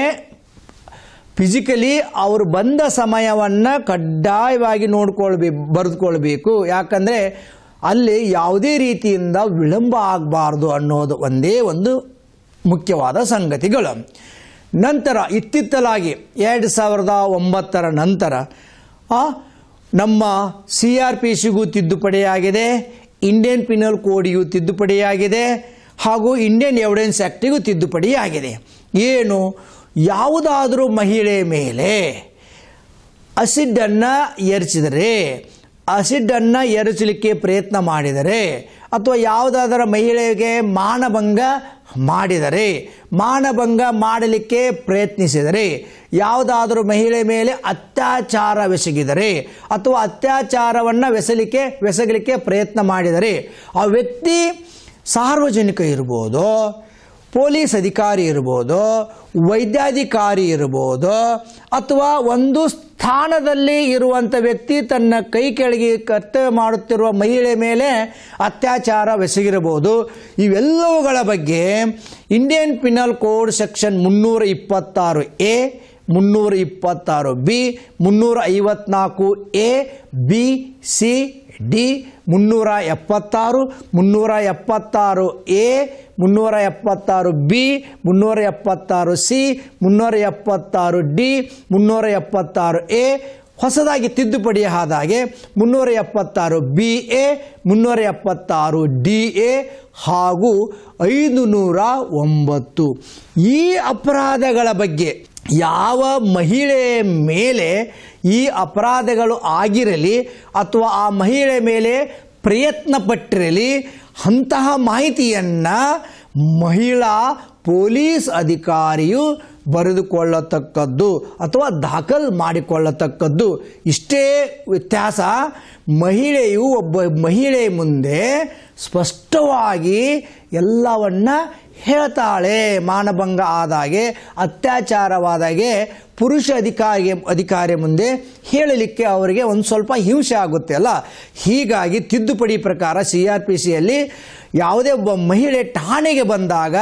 ಫಿಸಿಕಲಿ ಅವರು ಬಂದ ಸಮಯವನ್ನು ಕಡ್ಡಾಯವಾಗಿ ಬರೆದುಕೊಳ್ಬೇಕು. ಯಾಕಂದರೆ ಅಲ್ಲಿ ಯಾವುದೇ ರೀತಿಯಿಂದ ವಿಳಂಬ ಆಗಬಾರ್ದು ಅನ್ನೋದು ಒಂದೇ ಒಂದು ಮುಖ್ಯವಾದ ಸಂಗತಿಗಳು. ನಂತರ ಇತ್ತಿತ್ತಲಾಗಿ 2009 ನಂತರ ನಮ್ಮ CRPCಗೂ ತಿದ್ದುಪಡಿಯಾಗಿದೆ, ಇಂಡಿಯನ್ ಪಿನಲ್ ಕೋಡ್ಗೂ ತಿದ್ದುಪಡಿಯಾಗಿದೆ, ಹಾಗೂ ಇಂಡಿಯನ್ ಎವಿಡೆನ್ಸ್ ಆ್ಯಕ್ಟಿಗೂ ತಿದ್ದುಪಡಿಯಾಗಿದೆ. ಏನು? ಯಾವುದಾದರೂ ಮಹಿಳೆ ಮೇಲೆ ಅಸಿಡನ್ನು ಎರಚಿದರೆ, ಅಸಿಡನ್ನು ಎರಚಲಿಕ್ಕೆ ಪ್ರಯತ್ನ ಮಾಡಿದರೆ, ಅಥವಾ ಯಾವುದಾದರ ಮಹಿಳೆಗೆ ಮಾನಭಂಗ ಮಾಡಿದರೆ, ಮಾನಭಂಗ ಮಾಡಲಿಕ್ಕೆ ಪ್ರಯತ್ನಿಸಿದರೆ, ಯಾವುದಾದರೂ ಮಹಿಳೆ ಮೇಲೆ ಅತ್ಯಾಚಾರವೆಸಗಿದರೆ ಅಥವಾ ಅತ್ಯಾಚಾರವನ್ನು ಎಸಗಲಿಕ್ಕೆ ಪ್ರಯತ್ನ ಮಾಡಿದರೆ, ಆ ವ್ಯಕ್ತಿ ಸಾರ್ವಜನಿಕ ಇರ್ಬೋದು, ಪೊಲೀಸ್ ಅಧಿಕಾರಿ ಇರ್ಬೋದು, ವೈದ್ಯಾಧಿಕಾರಿ ಇರ್ಬೋದು, ಅಥವಾ ಒಂದು ಸ್ಥಾನದಲ್ಲಿ ಇರುವಂಥ ವ್ಯಕ್ತಿ ತನ್ನ ಕೈ ಕೆಳಗೆ ಕರ್ತವ್ಯ ಮಾಡುತ್ತಿರುವ ಮಹಿಳೆ ಮೇಲೆ ಅತ್ಯಾಚಾರವೆಸಗಿರಬಹುದು. ಇವೆಲ್ಲವುಗಳ ಬಗ್ಗೆ Indian penal code section 326A, 326B, 354A, B, C, D, 376, 376A, 376B, 376C, 376D, 376A, ಹೊಸದಾಗಿ ತಿದ್ದುಪಡಿ ಆದಾಗೆ 376BA, 376DA ಹಾಗೂ 509. ಈ ಅಪರಾಧಗಳ ಬಗ್ಗೆ ಯಾವ ಮಹಿಳೆಯ ಮೇಲೆ ಈ ಅಪರಾಧಗಳು ಆಗಿರಲಿ ಅಥವಾ ಆ ಮಹಿಳೆ ಮೇಲೆ ಪ್ರಯತ್ನ ಪಟ್ಟಿರಲಿ, ಅಂತಹ ಮಾಹಿತಿಯನ್ನು ಮಹಿಳಾ ಪೊಲೀಸ್ ಅಧಿಕಾರಿಯು ಬರೆದುಕೊಳ್ಳತಕ್ಕದ್ದು ಅಥವಾ ದಾಖಲು ಮಾಡಿಕೊಳ್ಳತಕ್ಕದ್ದು. ಇಷ್ಟೇ ವ್ಯತ್ಯಾಸ. ಮಹಿಳೆಯು ಒಬ್ಬ ಮಹಿಳೆ ಮುಂದೆ ಸ್ಪಷ್ಟವಾಗಿ ಎಲ್ಲವನ್ನ ಹೇಳ್ತಾಳೆ. ಮಾನಭಂಗ ಆದಾಗೆ, ಅತ್ಯಾಚಾರವಾದಾಗೆ ಪುರುಷ ಅಧಿಕಾರಿ ಮುಂದೆ ಹೇಳಲಿಕ್ಕೆ ಅವರಿಗೆ ಒಂದು ಸ್ವಲ್ಪ ಹಿಂಸೆ ಆಗುತ್ತೆ ಅಲ್ಲ. ಹೀಗಾಗಿ ತಿದ್ದುಪಡಿ ಪ್ರಕಾರ CRPCಯಲ್ಲಿ ಯಾವುದೇ ಒಬ್ಬ ಮಹಿಳೆ ಠಾಣೆಗೆ ಬಂದಾಗ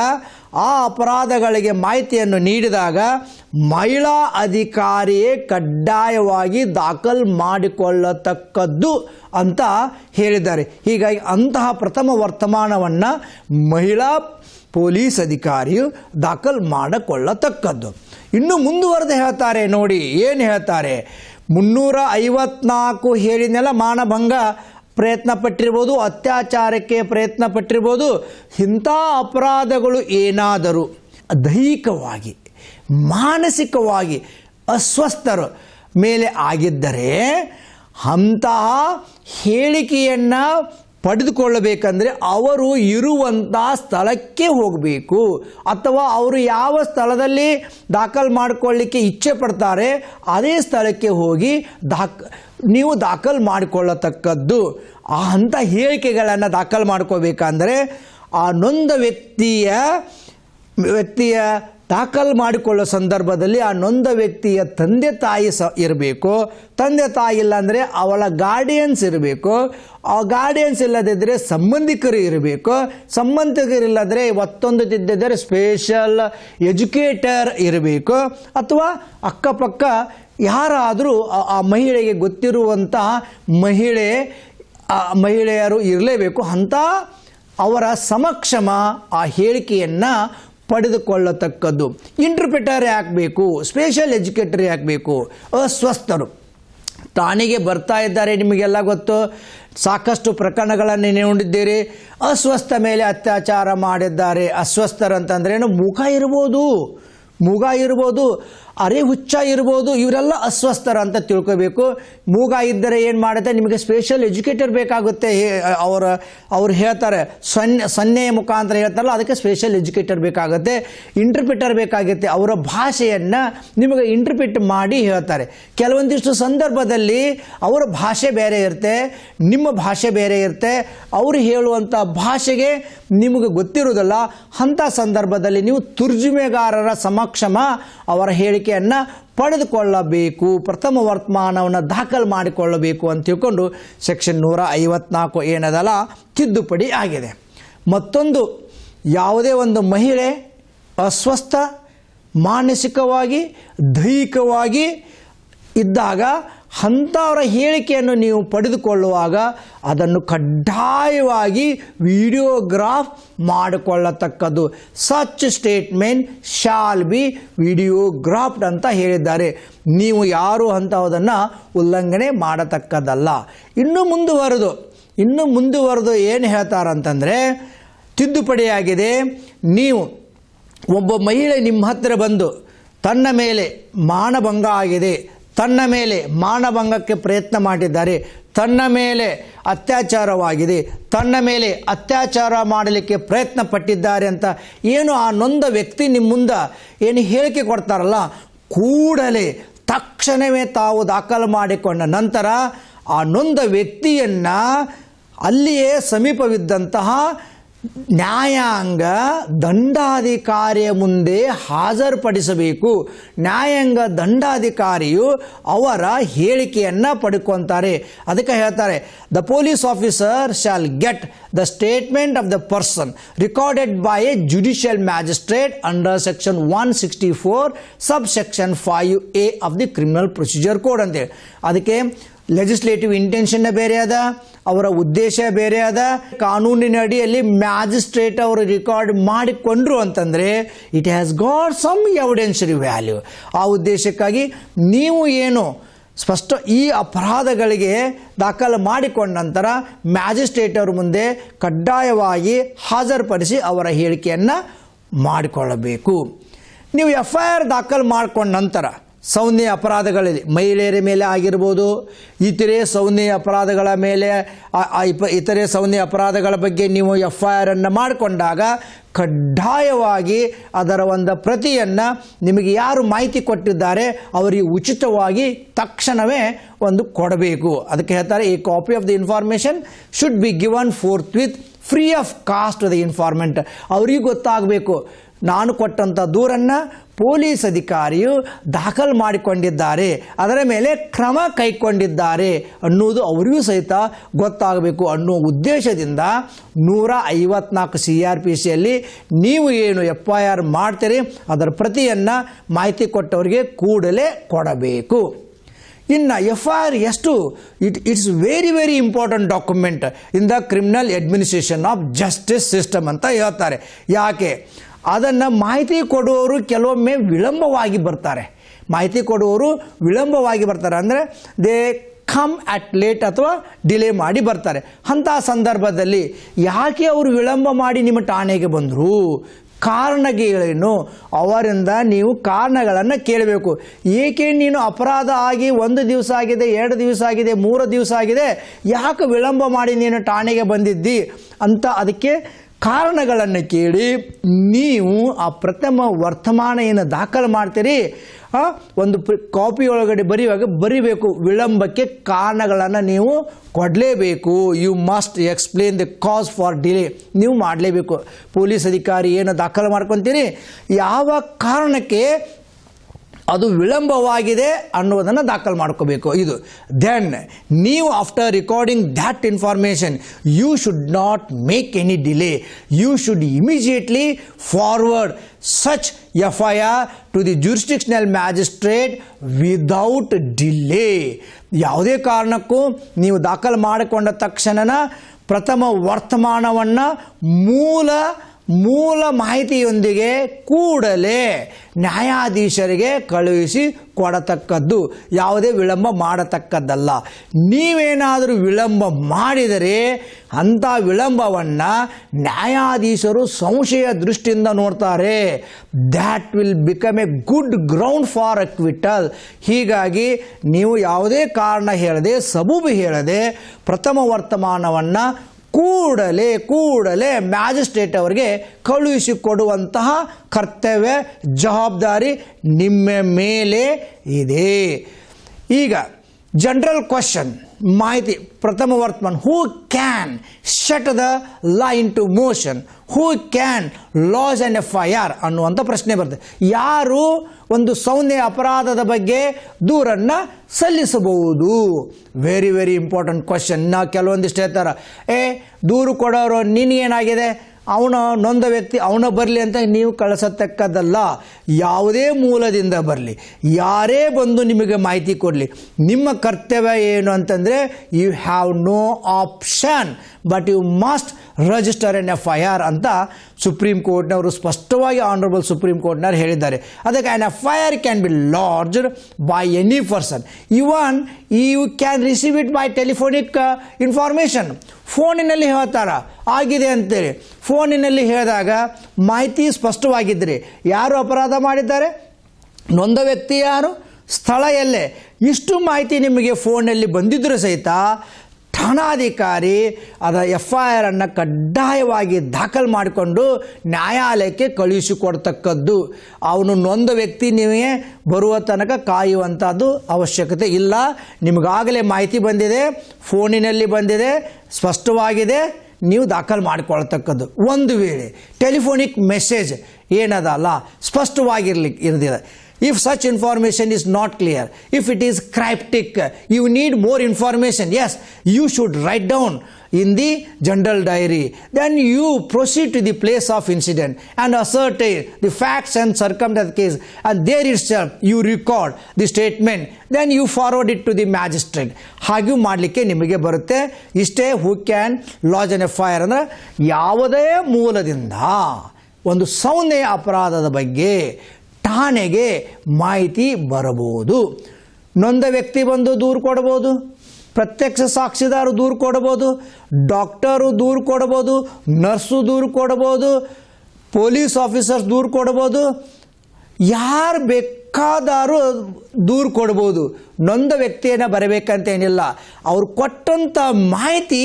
ಆ ಅಪರಾಧಗಳಿಗೆ ಮಾಹಿತಿಯನ್ನು ನೀಡಿದಾಗ ಮಹಿಳಾ ಅಧಿಕಾರಿಯೇ ಕಡ್ಡಾಯವಾಗಿ ದಾಖಲು ಮಾಡಿಕೊಳ್ಳತಕ್ಕದ್ದು ಅಂತ ಹೇಳಿದ್ದಾರೆ. ಹೀಗಾಗಿ ಅಂತಹ ಪ್ರಥಮ ವರ್ತಮಾನವನ್ನು ಮಹಿಳಾ ಪೊಲೀಸ್ ಅಧಿಕಾರಿಯು ದಾಖಲು ಮಾಡಿಕೊಳ್ಳತಕ್ಕದ್ದು. ಇನ್ನು ಮುಂದುವರೆದು ಹೇಳ್ತಾರೆ ನೋಡಿ, ಏನು ಹೇಳ್ತಾರೆ? 354 ಹೇಳಿದ್ನೆಲ್ಲ ಮಾನಭಂಗ ಪ್ರಯತ್ನ ಪಟ್ಟಿರ್ಬೋದು, ಅತ್ಯಾಚಾರಕ್ಕೆ ಪ್ರಯತ್ನ ಪಟ್ಟಿರ್ಬೋದು. ಇಂಥ ಅಪರಾಧಗಳು ಏನಾದರೂ ದೈಹಿಕವಾಗಿ ಮಾನಸಿಕವಾಗಿ ಅಸ್ವಸ್ಥರ ಮೇಲೆ ಆಗಿದ್ದರೆ ಅಂತಹ ಹೇಳಿಕೆಯನ್ನು ಪಡೆದುಕೊಳ್ಳಬೇಕಂದ್ರೆ ಅವರು ಇರುವಂಥ ಸ್ಥಳಕ್ಕೆ ಹೋಗಬೇಕು, ಅಥವಾ ಅವರು ಯಾವ ಸ್ಥಳದಲ್ಲಿ ದಾಖಲು ಮಾಡಿಕೊಳ್ಳಿಕ್ಕೆ ಇಚ್ಛೆ ಪಡ್ತಾರೆ ಅದೇ ಸ್ಥಳಕ್ಕೆ ಹೋಗಿ ನೀವು ದಾಖಲು ಮಾಡಿಕೊಳ್ಳತಕ್ಕದ್ದು. ಅಂಥ ಹೇಳಿಕೆಗಳನ್ನು ದಾಖಲು ಮಾಡ್ಕೋಬೇಕಂದ್ರೆ ಆ ನೊಂದ ವ್ಯಕ್ತಿಯ ದಾಖಲು ಮಾಡಿಕೊಳ್ಳೋ ಸಂದರ್ಭದಲ್ಲಿ ಆ ನೊಂದ ವ್ಯಕ್ತಿಯ ತಂದೆ ತಾಯಿ ಇರಬೇಕು. ತಂದೆ ತಾಯಿ ಇಲ್ಲಾಂದರೆ ಅವಳ ಗಾರ್ಡಿಯನ್ಸ್ ಇರಬೇಕು. ಆ ಗಾರ್ಡಿಯನ್ಸ್ ಇಲ್ಲದಿದ್ದರೆ ಸಂಬಂಧಿಕರು ಇರಬೇಕು. ಸಂಬಂಧಿಕರಿಲ್ಲದ್ರೆ ಮತ್ತೊಂದು ತಿದ್ದಿದ್ದರೆ ಸ್ಪೆಷಲ್ ಎಜುಕೇಟರ್ ಇರಬೇಕು, ಅಥವಾ ಅಕ್ಕಪಕ್ಕ ಯಾರಾದರೂ ಆ ಮಹಿಳೆಗೆ ಗೊತ್ತಿರುವಂತಹ ಮಹಿಳೆಯರು ಇರಲೇಬೇಕು. ಅಂಥ ಅವರ ಸಮಕ್ಷಮ ಆ ಹೇಳಿಕೆಯನ್ನು ಪಡೆದುಕೊಳ್ಳತಕ್ಕದ್ದು. ಇಂಟರ್ಪ್ರಿಟರ್ ಯಾಕೆ ಬೇಕು, ಸ್ಪೆಷಲ್ ಎಜುಕೇಟರ್ ಯಾಕೆ ಬೇಕು? ಅಸ್ವಸ್ಥರು ಠಾಣೆಗೆ ಬರ್ತಾ ಇದ್ದಾರೆ, ನಿಮಗೆಲ್ಲ ಗೊತ್ತು, ಸಾಕಷ್ಟು ಪ್ರಕರಣಗಳನ್ನು ನೋಡಿದ್ದೀರಿ. ಅಸ್ವಸ್ಥ ಮೇಲೆ ಅತ್ಯಾಚಾರ ಮಾಡಿದ್ದಾರೆ. ಅಸ್ವಸ್ಥರಂತಂದ್ರೇನು? ಮೂಗ ಇರ್ಬೋದು, ಅರೆ ಹುಚ್ಚ ಇರ್ಬೋದು, ಇವರೆಲ್ಲ ಅಸ್ವಸ್ಥರ ಅಂತ ತಿಳ್ಕೋಬೇಕು. ಮೂಗ ಇದ್ದರೆ ಏನು ಮಾಡುತ್ತೆ, ನಿಮಗೆ ಸ್ಪೆಷಲ್ ಎಜುಕೇಟರ್ ಬೇಕಾಗುತ್ತೆ. ಅವ್ರು ಹೇಳ್ತಾರೆ, ಸೊನ್ನೆಯ ಮುಖಾಂತರ ಹೇಳ್ತಾರಲ್ಲ, ಅದಕ್ಕೆ ಸ್ಪೆಷಲ್ ಎಜುಕೇಟರ್ ಬೇಕಾಗುತ್ತೆ. ಇಂಟರ್ಪ್ರಿಟರ್ ಬೇಕಾಗುತ್ತೆ. ಅವರ ಭಾಷೆಯನ್ನು ನಿಮಗೆ ಇಂಟರ್ಪ್ರಿಟ್ ಮಾಡಿ ಹೇಳ್ತಾರೆ. ಕೆಲವೊಂದಿಷ್ಟು ಸಂದರ್ಭದಲ್ಲಿ ಅವರ ಭಾಷೆ ಬೇರೆ ಇರುತ್ತೆ, ನಿಮ್ಮ ಭಾಷೆ ಬೇರೆ ಇರುತ್ತೆ. ಅವರು ಹೇಳುವಂಥ ಭಾಷೆಗೆ ನಿಮಗೆ ಗೊತ್ತಿರೋದಿಲ್ಲ. ಅಂಥ ಸಂದರ್ಭದಲ್ಲಿ ನೀವು ತುರ್ಜುಮೆಗಾರರ ಸಮಕ್ಷಮ ಅವರ ಹೇಳಿಕೆಯನ್ನು ಪಡೆದುಕೊಳ್ಳಬೇಕು, ಪ್ರಥಮ ವರ್ತಮಾನವನ್ನು ದಾಖಲು ಮಾಡಿಕೊಳ್ಳಬೇಕು ಅಂತ ತಿಳ್ಕೊಂಡು ಸೆಕ್ಷನ್ 154 ಏನದಲ್ಲ ತಿದ್ದುಪಡಿ ಆಗಿದೆ. ಮತ್ತೊಂದು, ಯಾವುದೇ ಒಂದು ಮಹಿಳೆ ಅಸ್ವಸ್ಥ ಮಾನಸಿಕವಾಗಿ ದೈಹಿಕವಾಗಿ ಇದ್ದಾಗ ಅಂಥವರ ಹೇಳಿಕೆಯನ್ನು ನೀವು ಪಡೆದುಕೊಳ್ಳುವಾಗ ಅದನ್ನು ಕಡ್ಡಾಯವಾಗಿ ವಿಡಿಯೋಗ್ರಾಫ್ ಮಾಡಿಕೊಳ್ಳತಕ್ಕದ್ದು. Such statement shall be videographed ಅಂತ ಹೇಳಿದ್ದಾರೆ. ನೀವು ಯಾರು ಅಂಥವುದನ್ನು ಉಲ್ಲಂಘನೆ ಮಾಡತಕ್ಕದ್ದಲ್ಲ. ಇನ್ನು ಮುಂದುವರೆದು ಏನು ಹೇಳ್ತಾರಂತಂದರೆ, ತಿದ್ದುಪಡಿಯಾಗಿದೆ. ನೀವು ಒಬ್ಬ ಮಹಿಳೆ ನಿಮ್ಮ ಹತ್ತಿರ ಬಂದು ತನ್ನ ಮೇಲೆ ಮಾನಭಂಗ ಆಗಿದೆ, ತನ್ನ ಮೇಲೆ ಮಾನಭಂಗಕ್ಕೆ ಪ್ರಯತ್ನ ಮಾಡಿದ್ದಾರೆ, ತನ್ನ ಮೇಲೆ ಅತ್ಯಾಚಾರವಾಗಿದೆ, ತನ್ನ ಮೇಲೆ ಅತ್ಯಾಚಾರ ಮಾಡಲಿಕ್ಕೆ ಪ್ರಯತ್ನ ಪಟ್ಟಿದ್ದಾರೆ ಅಂತ ಏನು ಆ ನೊಂದ ವ್ಯಕ್ತಿ ನಿಮ್ಮ ಮುಂದೆ ಏನು ಹೇಳಿಕೆ ಕೊಡ್ತಾರಲ್ಲ, ಕೂಡಲೇ ತಕ್ಷಣವೇ ತಾವು ದಾಖಲು ಮಾಡಿಕೊಂಡ ನಂತರ ಆ ನೊಂದ ವ್ಯಕ್ತಿಯನ್ನು ಅಲ್ಲಿಯೇ ಸಮೀಪವಿದ್ದಂತಹ ನ್ಯಾಯಾಂಗ ದಂಡಾಧಿಕಾರಿಯ ಮುಂದೆ ಹಾಜರುಪಡಿಸಬೇಕು. ನ್ಯಾಯಾಂಗ ದಂಡಾಧಿಕಾರಿಯು ಅವರ ಹೇಳಿಕೆಯನ್ನು ಪಡ್ಕೊತಾರೆ. ಅದಕ್ಕೆ ಹೇಳ್ತಾರೆ, the police officer shall get the statement of the person recorded by a judicial magistrate under section 164 sub section 5A of the criminal procedure code ಅಂತೇಳಿ. ಅದಕ್ಕೆ ಲೆಜಿಸ್ಲೇಟಿವ್ ಇಂಟೆನ್ಷನ್ ಬೇರೆ ಅದ, ಅವರ ಉದ್ದೇಶ ಬೇರೆ ಅದ. ಕಾನೂನಿನ ಅಡಿಯಲ್ಲಿ ಮ್ಯಾಜಿಸ್ಟ್ರೇಟ್ ಅವರು ರೆಕಾರ್ಡ್ ಮಾಡಿಕೊಂಡ್ರು ಅಂತಂದರೆ it has got some evidentiary value. ಆ ಉದ್ದೇಶಕ್ಕಾಗಿ ನೀವು ಏನು ಸ್ಪಷ್ಟ ಈ ಅಪರಾಧಗಳಿಗೆ ದಾಖಲು ಮಾಡಿಕೊಂಡ ನಂತರ ಮ್ಯಾಜಿಸ್ಟ್ರೇಟ್ ಅವರ ಮುಂದೆ ಕಡ್ಡಾಯವಾಗಿ ಹಾಜರುಪಡಿಸಿ ಅವರ ಹೇಳಿಕೆಯನ್ನು ಮಾಡಿಕೊಳ್ಳಬೇಕು. ನೀವು FIR ದಾಖಲು ಮಾಡಿಕೊಂಡ ನಂತರ ಸೌನ್ಯ ಅಪರಾಧಗಳಲ್ಲಿ ಮಹಿಳೆಯರ ಮೇಲೆ ಆಗಿರ್ಬೋದು, ಇತರೆ ಸೌನ್ಯ ಅಪರಾಧಗಳ ಮೇಲೆ ಇತರೆ ಸೌನ್ಯ ಅಪರಾಧಗಳ ಬಗ್ಗೆ ನೀವು FIR ಅನ್ನು ಮಾಡಿಕೊಂಡಾಗ ಕಡ್ಡಾಯವಾಗಿ ಅದರ ಒಂದು ಪ್ರತಿಯನ್ನು ನಿಮಗೆ ಯಾರು ಮಾಹಿತಿ ಕೊಟ್ಟಿದ್ದಾರೆ ಅವರಿಗೆ ಉಚಿತವಾಗಿ ತಕ್ಷಣವೇ ಒಂದು ಕೊಡಬೇಕು. ಅದಕ್ಕೆ ಹೇಳ್ತಾರೆ, a copy of the information should be given forthwith free of cost to the informant. ಅವರಿಗೆ ಗೊತ್ತಾಗಬೇಕು ನಾನು ಕೊಟ್ಟಂಥ ದೂರನ್ನು ಪೊಲೀಸ್ ಅಧಿಕಾರಿಯು ದಾಖಲು ಮಾಡಿಕೊಂಡಿದ್ದಾರೆ, ಅದರ ಮೇಲೆ ಕ್ರಮ ಕೈಗೊಂಡಿದ್ದಾರೆ ಅನ್ನೋದು ಅವರಿಗೂ ಸಹಿತ ಗೊತ್ತಾಗಬೇಕು ಅನ್ನೋ ಉದ್ದೇಶದಿಂದ 154 CRPCಯಲ್ಲಿ ನೀವು ಏನು FIR ಮಾಡ್ತೀರಿ ಅದರ ಪ್ರತಿಯನ್ನು ಮಾಹಿತಿ ಕೊಟ್ಟವರಿಗೆ ಕೂಡಲೇ ಕೊಡಬೇಕು. ಇನ್ನು FIR ಎಷ್ಟು it's very important document in the criminal administration of justice system ಅಂತ ಹೇಳ್ತಾರೆ. ಯಾಕೆ? ಅದನ್ನು ಮಾಹಿತಿ ಕೊಡುವವರು ಕೆಲವೊಮ್ಮೆ ವಿಳಂಬವಾಗಿ ಬರ್ತಾರೆ. ಮಾಹಿತಿ ಕೊಡುವವರು ವಿಳಂಬವಾಗಿ ಬರ್ತಾರೆ, ಅಂದರೆ ದೇ ಕಮ್ ಅಟ್ ಲೇಟ್ ಅಥವಾ ಡಿಲೇ ಮಾಡಿ ಬರ್ತಾರೆ. ಅಂಥ ಸಂದರ್ಭದಲ್ಲಿ ಯಾಕೆ ಅವರು ವಿಳಂಬ ಮಾಡಿ ನಿಮ್ಮ ಠಾಣೆಗೆ ಬಂದರು, ಕಾರಣಗಳೇನು, ಅವರಿಂದ ನೀವು ಕಾರಣಗಳನ್ನು ಕೇಳಬೇಕು. ಏಕೆ ನೀನು ಅಪರಾಧ ಆಗಿ 1 ದಿವಸ ಆಗಿದೆ, 2 ದಿವಸ ಆಗಿದೆ, 3 ದಿವಸ ಆಗಿದೆ, ಯಾಕೆ ವಿಳಂಬ ಮಾಡಿ ನೀನು ಠಾಣೆಗೆ ಬಂದಿದ್ದಿ ಅಂತ ಅದಕ್ಕೆ ಕಾರಣಗಳನ್ನು ಕೇಳಿ ನೀವು ಆ ಪ್ರಥಮ ವರ್ತಮಾನ ಏನು ದಾಖಲು ಮಾಡ್ತೀರಿ ಒಂದು ಕಾಪಿ ಒಳಗಡೆ ಬರಿಬೇಕು. ವಿಳಂಬಕ್ಕೆ ಕಾರಣಗಳನ್ನು ನೀವು ಕೊಡಲೇಬೇಕು. You must explain the cause for delay. ನೀವು ಮಾಡಲೇಬೇಕು. ಪೊಲೀಸ್ ಅಧಿಕಾರಿ ಏನು ದಾಖಲು ಮಾಡ್ಕೊತೀರಿ, ಯಾವ ಕಾರಣಕ್ಕೆ ಅದು ವಿಳಂಬವಾಗಿದೆ ಅನ್ನೋದನ್ನು ದಾಖಲು ಮಾಡ್ಕೋಬೇಕು. ಇದು ದೆನ್ ನೀವು after recording that information you should not make any delay. You should immediately forward such FIR to the jurisdictional magistrate without delay. ಯಾವುದೇ ಕಾರಣಕ್ಕೂ ನೀವು ದಾಖಲು ಮಾಡಿಕೊಂಡ ತಕ್ಷಣ ಪ್ರಥಮ ವರ್ತಮಾನವನ್ನು ಮೂಲ ಮಾಹಿತಿಯೊಂದಿಗೆ ಕೂಡಲೇ ನ್ಯಾಯಾಧೀಶರಿಗೆ ಕಳುಹಿಸಿ ಕೊಡತಕ್ಕದ್ದು, ಯಾವುದೇ ವಿಳಂಬ ಮಾಡತಕ್ಕದ್ದಲ್ಲ. ನೀವೇನಾದರೂ ವಿಳಂಬ ಮಾಡಿದರೆ ಅಂಥ ವಿಳಂಬವನ್ನು ನ್ಯಾಯಾಧೀಶರು ಸಂಶಯ ದೃಷ್ಟಿಯಿಂದ ನೋಡ್ತಾರೆ. That will become A good ground for acquittal. ಹೀಗಾಗಿ ನೀವು ಯಾವುದೇ ಕಾರಣ ಹೇಳದೆ, ಸಬೂಬು ಹೇಳದೆ ಪ್ರಥಮ ವರ್ತಮಾನವನ್ನು ಕೂಡಲೇ ಮ್ಯಾಜಿಸ್ಟ್ರೇಟ್ ಅವರಿಗೆ ಕಳುಹಿಸಿಕೊಡುವಂತಹ ಕರ್ತವ್ಯ, ಜವಾಬ್ದಾರಿ ನಿಮ್ಮ ಮೇಲೆ ಇದೆ. ಈಗ ಜನರಲ್ ಕ್ವಶನ್, ಮಾಹಿತಿ ಪ್ರಥಮ ವರ್ತಮಾನ, who can set the law into motion, who can lodge an FIR ಅನ್ನುವಂಥ ಪ್ರಶ್ನೆ ಬರ್ತದೆ. ಯಾರು ಒಂದು ಸೌಮ್ಯ ಅಪರಾಧದ ಬಗ್ಗೆ ದೂರನ್ನು ಸಲ್ಲಿಸಬಹುದು? Very very important question. ಕೆಲವೊಂದಿಷ್ಟು ಹೇಳ್ತಾರೆ, ದೂರು ಕೊಡೋರು ನಿನಗೇನಾಗಿದೆ, ಅವನ ನೊಂದ ವ್ಯಕ್ತಿ ಅವನ ಬರಲಿ ಅಂತ ನೀವು ಕಳಿಸತಕ್ಕದ್ದಲ್ಲ. ಯಾವುದೇ ಮೂಲದಿಂದ ಬರಲಿ, ಯಾರೇ ಬಂದು ನಿಮಗೆ ಮಾಹಿತಿ ಕೊಡಲಿ, ನಿಮ್ಮ ಕರ್ತವ್ಯ ಏನು ಅಂತಂದರೆ you have no option but you must register an FIR ಅಂತ ಸುಪ್ರೀಂ ಕೋರ್ಟ್ನವರು ಸ್ಪಷ್ಟವಾಗಿ ಆನರಬಲ್ ಸುಪ್ರೀಂ ಕೋರ್ಟ್ನವರು ಹೇಳಿದ್ದಾರೆ. ಅದಕ್ಕೆ an FIR can be lodged by any person, even you can receive it by telephonic information. ಫೋನಿನಲ್ಲಿ ಹೇಳ್ತಾರ ಆಗಿದೆ ಅಂತೇಳಿ, ಫೋನಿನಲ್ಲಿ ಹೇಳಿದಾಗ ಮಾಹಿತಿ ಸ್ಪಷ್ಟವಾಗಿದ್ದರೆ ಯಾರು ಅಪರಾಧ ಮಾಡಿದ್ದಾರೆ, ನೊಂದ ವ್ಯಕ್ತಿ ಯಾರು, ಸ್ಥಳ ಎಲ್ಲೇ, ಇಷ್ಟು ಮಾಹಿತಿ ನಿಮಗೆ ಫೋನಲ್ಲಿ ಬಂದಿದ್ದರೂ ಸಹಿತ ಠಾಣಾಧಿಕಾರಿ FIR ಅನ್ನು ಕಡ್ಡಾಯವಾಗಿ ದಾಖಲು ಮಾಡಿಕೊಂಡು ನ್ಯಾಯಾಲಯಕ್ಕೆ ಕಳುಹಿಸಿಕೊಡ್ತಕ್ಕದ್ದು. ಅವನು ನೊಂದ ವ್ಯಕ್ತಿ ನೀವೇ ಬರುವ ತನಕ ಕಾಯುವಂಥದ್ದು ಅವಶ್ಯಕತೆ ಇಲ್ಲ. ನಿಮಗಾಗಲೇ ಮಾಹಿತಿ ಬಂದಿದೆ, ಫೋನಿನಲ್ಲಿ ಬಂದಿದೆ, ಸ್ಪಷ್ಟವಾಗಿದೆ, ನೀವು ದಾಖಲು ಮಾಡಿಕೊಳ್ತಕ್ಕದ್ದು. ಒಂದು ವೇಳೆ ಟೆಲಿಫೋನಿಕ್ ಮೆಸೇಜ್ ಏನದಲ್ಲ ಸ್ಪಷ್ಟವಾಗಿರಲಿಲ್ಲ, if such information is not clear, if it is cryptic, you need more information, yes, you should write down in the general diary. Then you proceed to the place of incident and ascertain the facts and circumstances of the case, and there itself you record the statement, then you forward it to the magistrate. ಹಾಗೆ ಮಾಡಲಿಕ್ಕೆ ನಿಮಗೆ ಬರುತ್ತೆ. ಇಷ್ಟೇ who can lodge N FIR ಅಂದರೆ ಯಾವುದೇ ಮೂಲದಿಂದ ಒಂದು ಸೌಮ್ಯ ಅಪರಾಧದ ಬಗ್ಗೆ ಠಾಣೆಗೆ ಮಾಹಿತಿ ಬರಬಹುದು. ನೊಂದ ವ್ಯಕ್ತಿ ಬಂದು ದೂರು ಕೊಡಬಹುದು, ಪ್ರತ್ಯಕ್ಷ ಸಾಕ್ಷಿದಾರರು ದೂರು ಕೊಡಬಹುದು, ಡಾಕ್ಟರು ದೂರು ಕೊಡಬಹುದು, ನರ್ಸು ದೂರು ಕೊಡಬಹುದು, ಪೊಲೀಸ್ ಆಫೀಸರ್ಸ್ ದೂರು ಕೊಡಬಹುದು, ಯಾರು ಬೇಕಾದರೂ ದೂರು ಕೊಡ್ಬೋದು. ನೊಂದ ವ್ಯಕ್ತಿಯನ್ನು ಬರಬೇಕಂತೇನಿಲ್ಲ. ಅವರು ಕೊಟ್ಟಂಥ ಮಾಹಿತಿ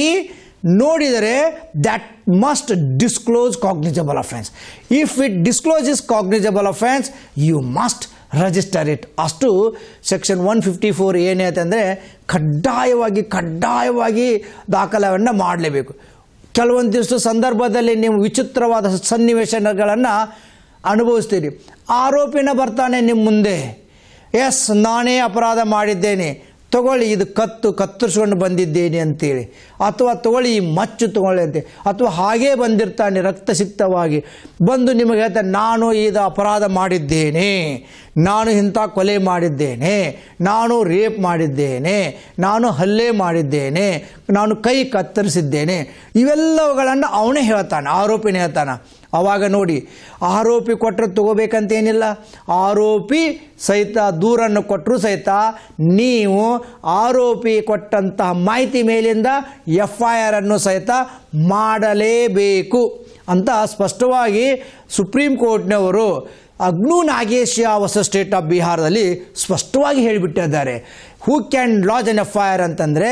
ನೋಡಿದರೆ that must disclose cognizable offense. If it discloses cognizable offense, you must register it. ಅಷ್ಟು ಸೆಕ್ಷನ್ 154 ಏನೇತಂದರೆ ಕಡ್ಡಾಯವಾಗಿ ದಾಖಲೆಯನ್ನು ಮಾಡಲೇಬೇಕು. ಕೆಲವೊಂದಿಷ್ಟು ಸಂದರ್ಭದಲ್ಲಿ ನೀವು ವಿಚಿತ್ರವಾದ ಸನ್ನಿವೇಶಗಳನ್ನು ಅನುಭವಿಸ್ತೀರಿ. ಆರೋಪಿನ ಬರ್ತಾನೆ ನಿಮ್ಮ ಮುಂದೆ, ಎಸ್ ನಾನೇ ಅಪರಾಧ ಮಾಡಿದ್ದೇನೆ, ತಗೊಳ್ಳಿ ಇದು ಕತ್ತರಿಸ್ಕೊಂಡು ಬಂದಿದ್ದೇನೆ ಅಂತೇಳಿ, ಅಥವಾ ತಗೊಳ್ಳಿ ಈ ಮಚ್ಚು ತಗೊಳ್ಳಿ ಅಂತೇಳಿ, ಅಥವಾ ಹಾಗೇ ಬಂದಿರ್ತಾನೆ ರಕ್ತಸಿಕ್ತವಾಗಿ ಬಂದು ನಿಮಗೆ ಹೇಳ್ತಾನೆ, ನಾನು ಇದು ಅಪರಾಧ ಮಾಡಿದ್ದೇನೆ, ನಾನು ಇಂಥ ಕೊಲೆ ಮಾಡಿದ್ದೇನೆ, ನಾನು ರೇಪ್ ಮಾಡಿದ್ದೇನೆ, ನಾನು ಹಲ್ಲೆ ಮಾಡಿದ್ದೇನೆ, ನಾನು ಕೈ ಕತ್ತರಿಸಿದ್ದೇನೆ, ಇವೆಲ್ಲವುಗಳನ್ನು ಅವನೇ ಹೇಳ್ತಾನೆ, ಆರೋಪಿನೇ ಹೇಳ್ತಾನೆ. ಆವಾಗ ನೋಡಿ, ಆರೋಪಿ ಕೊಟ್ಟರೆ ತಗೋಬೇಕಂತೇನಿಲ್ಲ. ಆರೋಪಿ ಸಹಿತ ದೂರನ್ನು ಕೊಟ್ಟರೂ ಸಹಿತ ನೀವು ಆರೋಪಿ ಕೊಟ್ಟಂತಹ ಮಾಹಿತಿ ಮೇಲಿಂದ FIR ಅನ್ನು ಸಹಿತ ಮಾಡಲೇಬೇಕು ಅಂತ ಸ್ಪಷ್ಟವಾಗಿ ಸುಪ್ರೀಂ ಕೋರ್ಟ್ನವರು Agnu Nagesia versus state of ಬಿಹಾರದಲ್ಲಿ ಸ್ಪಷ್ಟವಾಗಿ ಹೇಳಿಬಿಟ್ಟಿದ್ದಾರೆ. Who can lodge an FIR ಅಂತಂದರೆ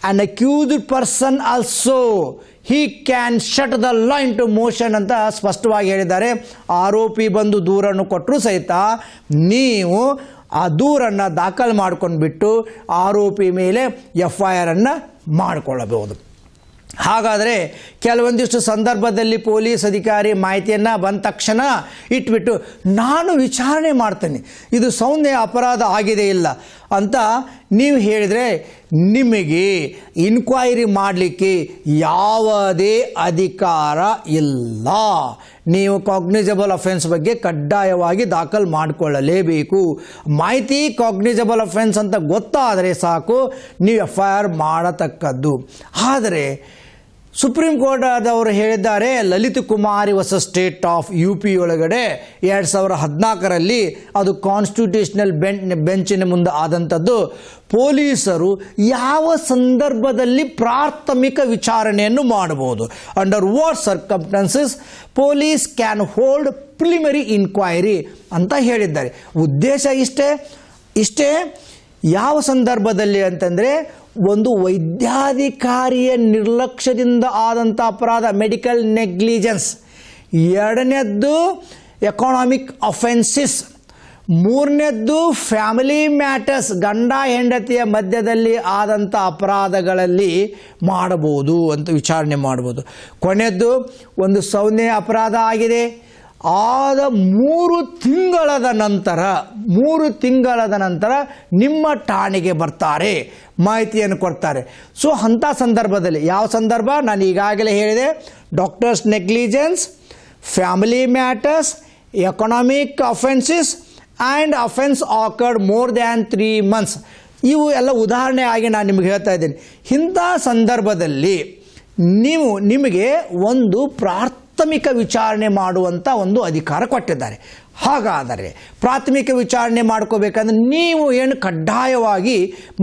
an accused person also he can set the law into motion ಅಂತ ಸ್ಪಷ್ಟವಾಗಿ ಹೇಳಿದ್ದಾರೆ. ಆರೋಪಿ ಬಂದು ದೂರನ್ನು ಕೊಟ್ಟರೂ ಸಹಿತ ನೀವು ಆ ದೂರನ್ನು ದಾಖಲು ಮಾಡ್ಕೊಂಡ್ಬಿಟ್ಟು ಆರೋಪಿ ಮೇಲೆ FIR ಅನ್ನು ಮಾಡಿಕೊಳ್ಳಬಹುದು. ಹಾಗಾದರೆ ಕೆಲವೊಂದಿಷ್ಟು ಸಂದರ್ಭದಲ್ಲಿ ಪೊಲೀಸ್ ಅಧಿಕಾರಿ ಮಾಹಿತಿಯನ್ನು ಬಂದ ತಕ್ಷಣ ಇಟ್ಬಿಟ್ಟು ನಾನು ವಿಚಾರಣೆ ಮಾಡ್ತೇನೆ, ಇದು ಸೌಮ್ಯ ಅಪರಾಧ ಆಗಿದೆ ಇಲ್ಲ ಅಂತ ನೀವು ಹೇಳಿದರೆ ನಿಮಗೆ ಇನ್ಕ್ವೈರಿ ಮಾಡಲಿಕ್ಕೆ ಯಾವುದೇ ಅಧಿಕಾರ ಇಲ್ಲ. ನೀವು ಕಾಗ್ನಿಸಬಲ್ ಅಫೆನ್ಸ್ ಬಗ್ಗೆ ಕಡ್ಡಾಯವಾಗಿ ದಾಖಲು ಮಾಡಿಕೊಳ್ಳಲೇಬೇಕು. ಮಾಹಿತಿ ಕಾಗ್ನಿಸಬಲ್ ಅಫೆನ್ಸ್ ಅಂತ ಗೊತ್ತಾದರೆ ಸಾಕು, ನೀವು FIR ಮಾಡತಕ್ಕದ್ದು. ಆದರೆ ಸುಪ್ರೀಂ ಕೋರ್ಟ್ ಆದವರು ಹೇಳಿದ್ದಾರೆ, ಲಲಿತ್ ಕುಮಾರಿ ವರ್ಸಸ್ ಸ್ಟೇಟ್ ಆಫ್ UP ಒಳಗಡೆ 2014ರಲ್ಲಿ ಅದು ಕಾನ್ಸ್ಟಿಟ್ಯೂಷನಲ್ ಬೆಂಚಿನ ಮುಂದೆ ಆದಂಥದ್ದು. ಪೊಲೀಸರು ಯಾವ ಸಂದರ್ಭದಲ್ಲಿ ಪ್ರಾಥಮಿಕ ವಿಚಾರಣೆಯನ್ನು ಮಾಡಬಹುದು, under what circumstances police can hold preliminary inquiry ಅಂತ ಹೇಳಿದ್ದಾರೆ. ಉದ್ದೇಶ ಇಷ್ಟೇ. ಯಾವ ಸಂದರ್ಭದಲ್ಲಿ ಅಂತಂದರೆ ಒಂದು ವೈದ್ಯಾಧಿಕಾರಿಯ ನಿರ್ಲಕ್ಷ್ಯದಿಂದ ಆದಂಥ ಅಪರಾಧ ಮೆಡಿಕಲ್ ನೆಗ್ಲಿಜೆನ್ಸ್, ಎರಡನೇದ್ದು ಎಕಾನಮಿಕ್ ಅಫೆನ್ಸಿಸ್, ಮೂರನೇದ್ದು ಫ್ಯಾಮಿಲಿ ಮ್ಯಾಟರ್ಸ್, ಗಂಡ ಹೆಂಡತಿಯ ಮಧ್ಯದಲ್ಲಿ ಆದಂಥ ಅಪರಾಧಗಳಲ್ಲಿ ಮಾಡಬಹುದು ಅಂತ ವಿಚಾರಣೆ ಮಾಡ್ಬೋದು. ಕೊನೆಯದ್ದು ಒಂದು ಸೌಮ್ಯ ಅಪರಾಧ ಆಗಿದೆ, ಆದ 3 ತಿಂಗಳ ನಂತರ ನಿಮ್ಮ ಠಾಣೆಗೆ ಬರ್ತಾರೆ, ಮಾಹಿತಿಯನ್ನು ಕೊಡ್ತಾರೆ. ಸೊ ಅಂಥ ಸಂದರ್ಭದಲ್ಲಿ ಯಾವ ಸಂದರ್ಭ ನಾನು ಈಗಾಗಲೇ ಹೇಳಿದೆ, doctors negligence, family matters, economic offences and offence occurred more than 3 months. ಇವು ಎಲ್ಲ ಉದಾಹರಣೆ ಆಗಿ ನಾನು ನಿಮಗೆ ಹೇಳ್ತಾ ಇದ್ದೀನಿ. ಇಂಥ ಸಂದರ್ಭದಲ್ಲಿ ನಿಮಗೆ ಒಂದು ಪ್ರಾಥಮಿಕ ವಿಚಾರಣೆ ಮಾಡುವಂಥ ಒಂದು ಅಧಿಕಾರ ಕೊಟ್ಟಿದ್ದಾರೆ. ಹಾಗಾದರೆ ಪ್ರಾಥಮಿಕ ವಿಚಾರಣೆ ಮಾಡ್ಕೋಬೇಕಂದ್ರೆ ನೀವು ಏನು ಕಡ್ಡಾಯವಾಗಿ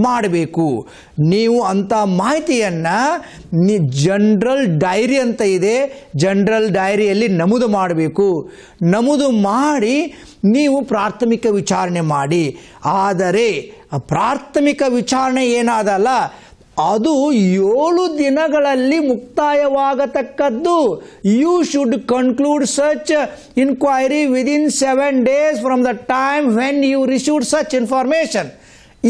ಮಾಡಬೇಕು, ನೀವು ಅಂಥ ಮಾಹಿತಿಯನ್ನು ಜನರಲ್ ಡೈರಿ ಅಂತ ಇದೆ, ಜನರಲ್ ಡೈರಿಯಲ್ಲಿ ನಮೂದು ಮಾಡಬೇಕು. ನಮೂದು ಮಾಡಿ ನೀವು ಪ್ರಾಥಮಿಕ ವಿಚಾರಣೆ ಮಾಡಿ. ಆದರೆ ಪ್ರಾಥಮಿಕ ವಿಚಾರಣೆ ಏನಾದಲ್ಲ ಅದು 7 ದಿನಗಳಲ್ಲಿ ಮುಕ್ತಾಯವಾಗತಕ್ಕದ್ದು. You should conclude such inquiry within 7 days from the time when you received such information.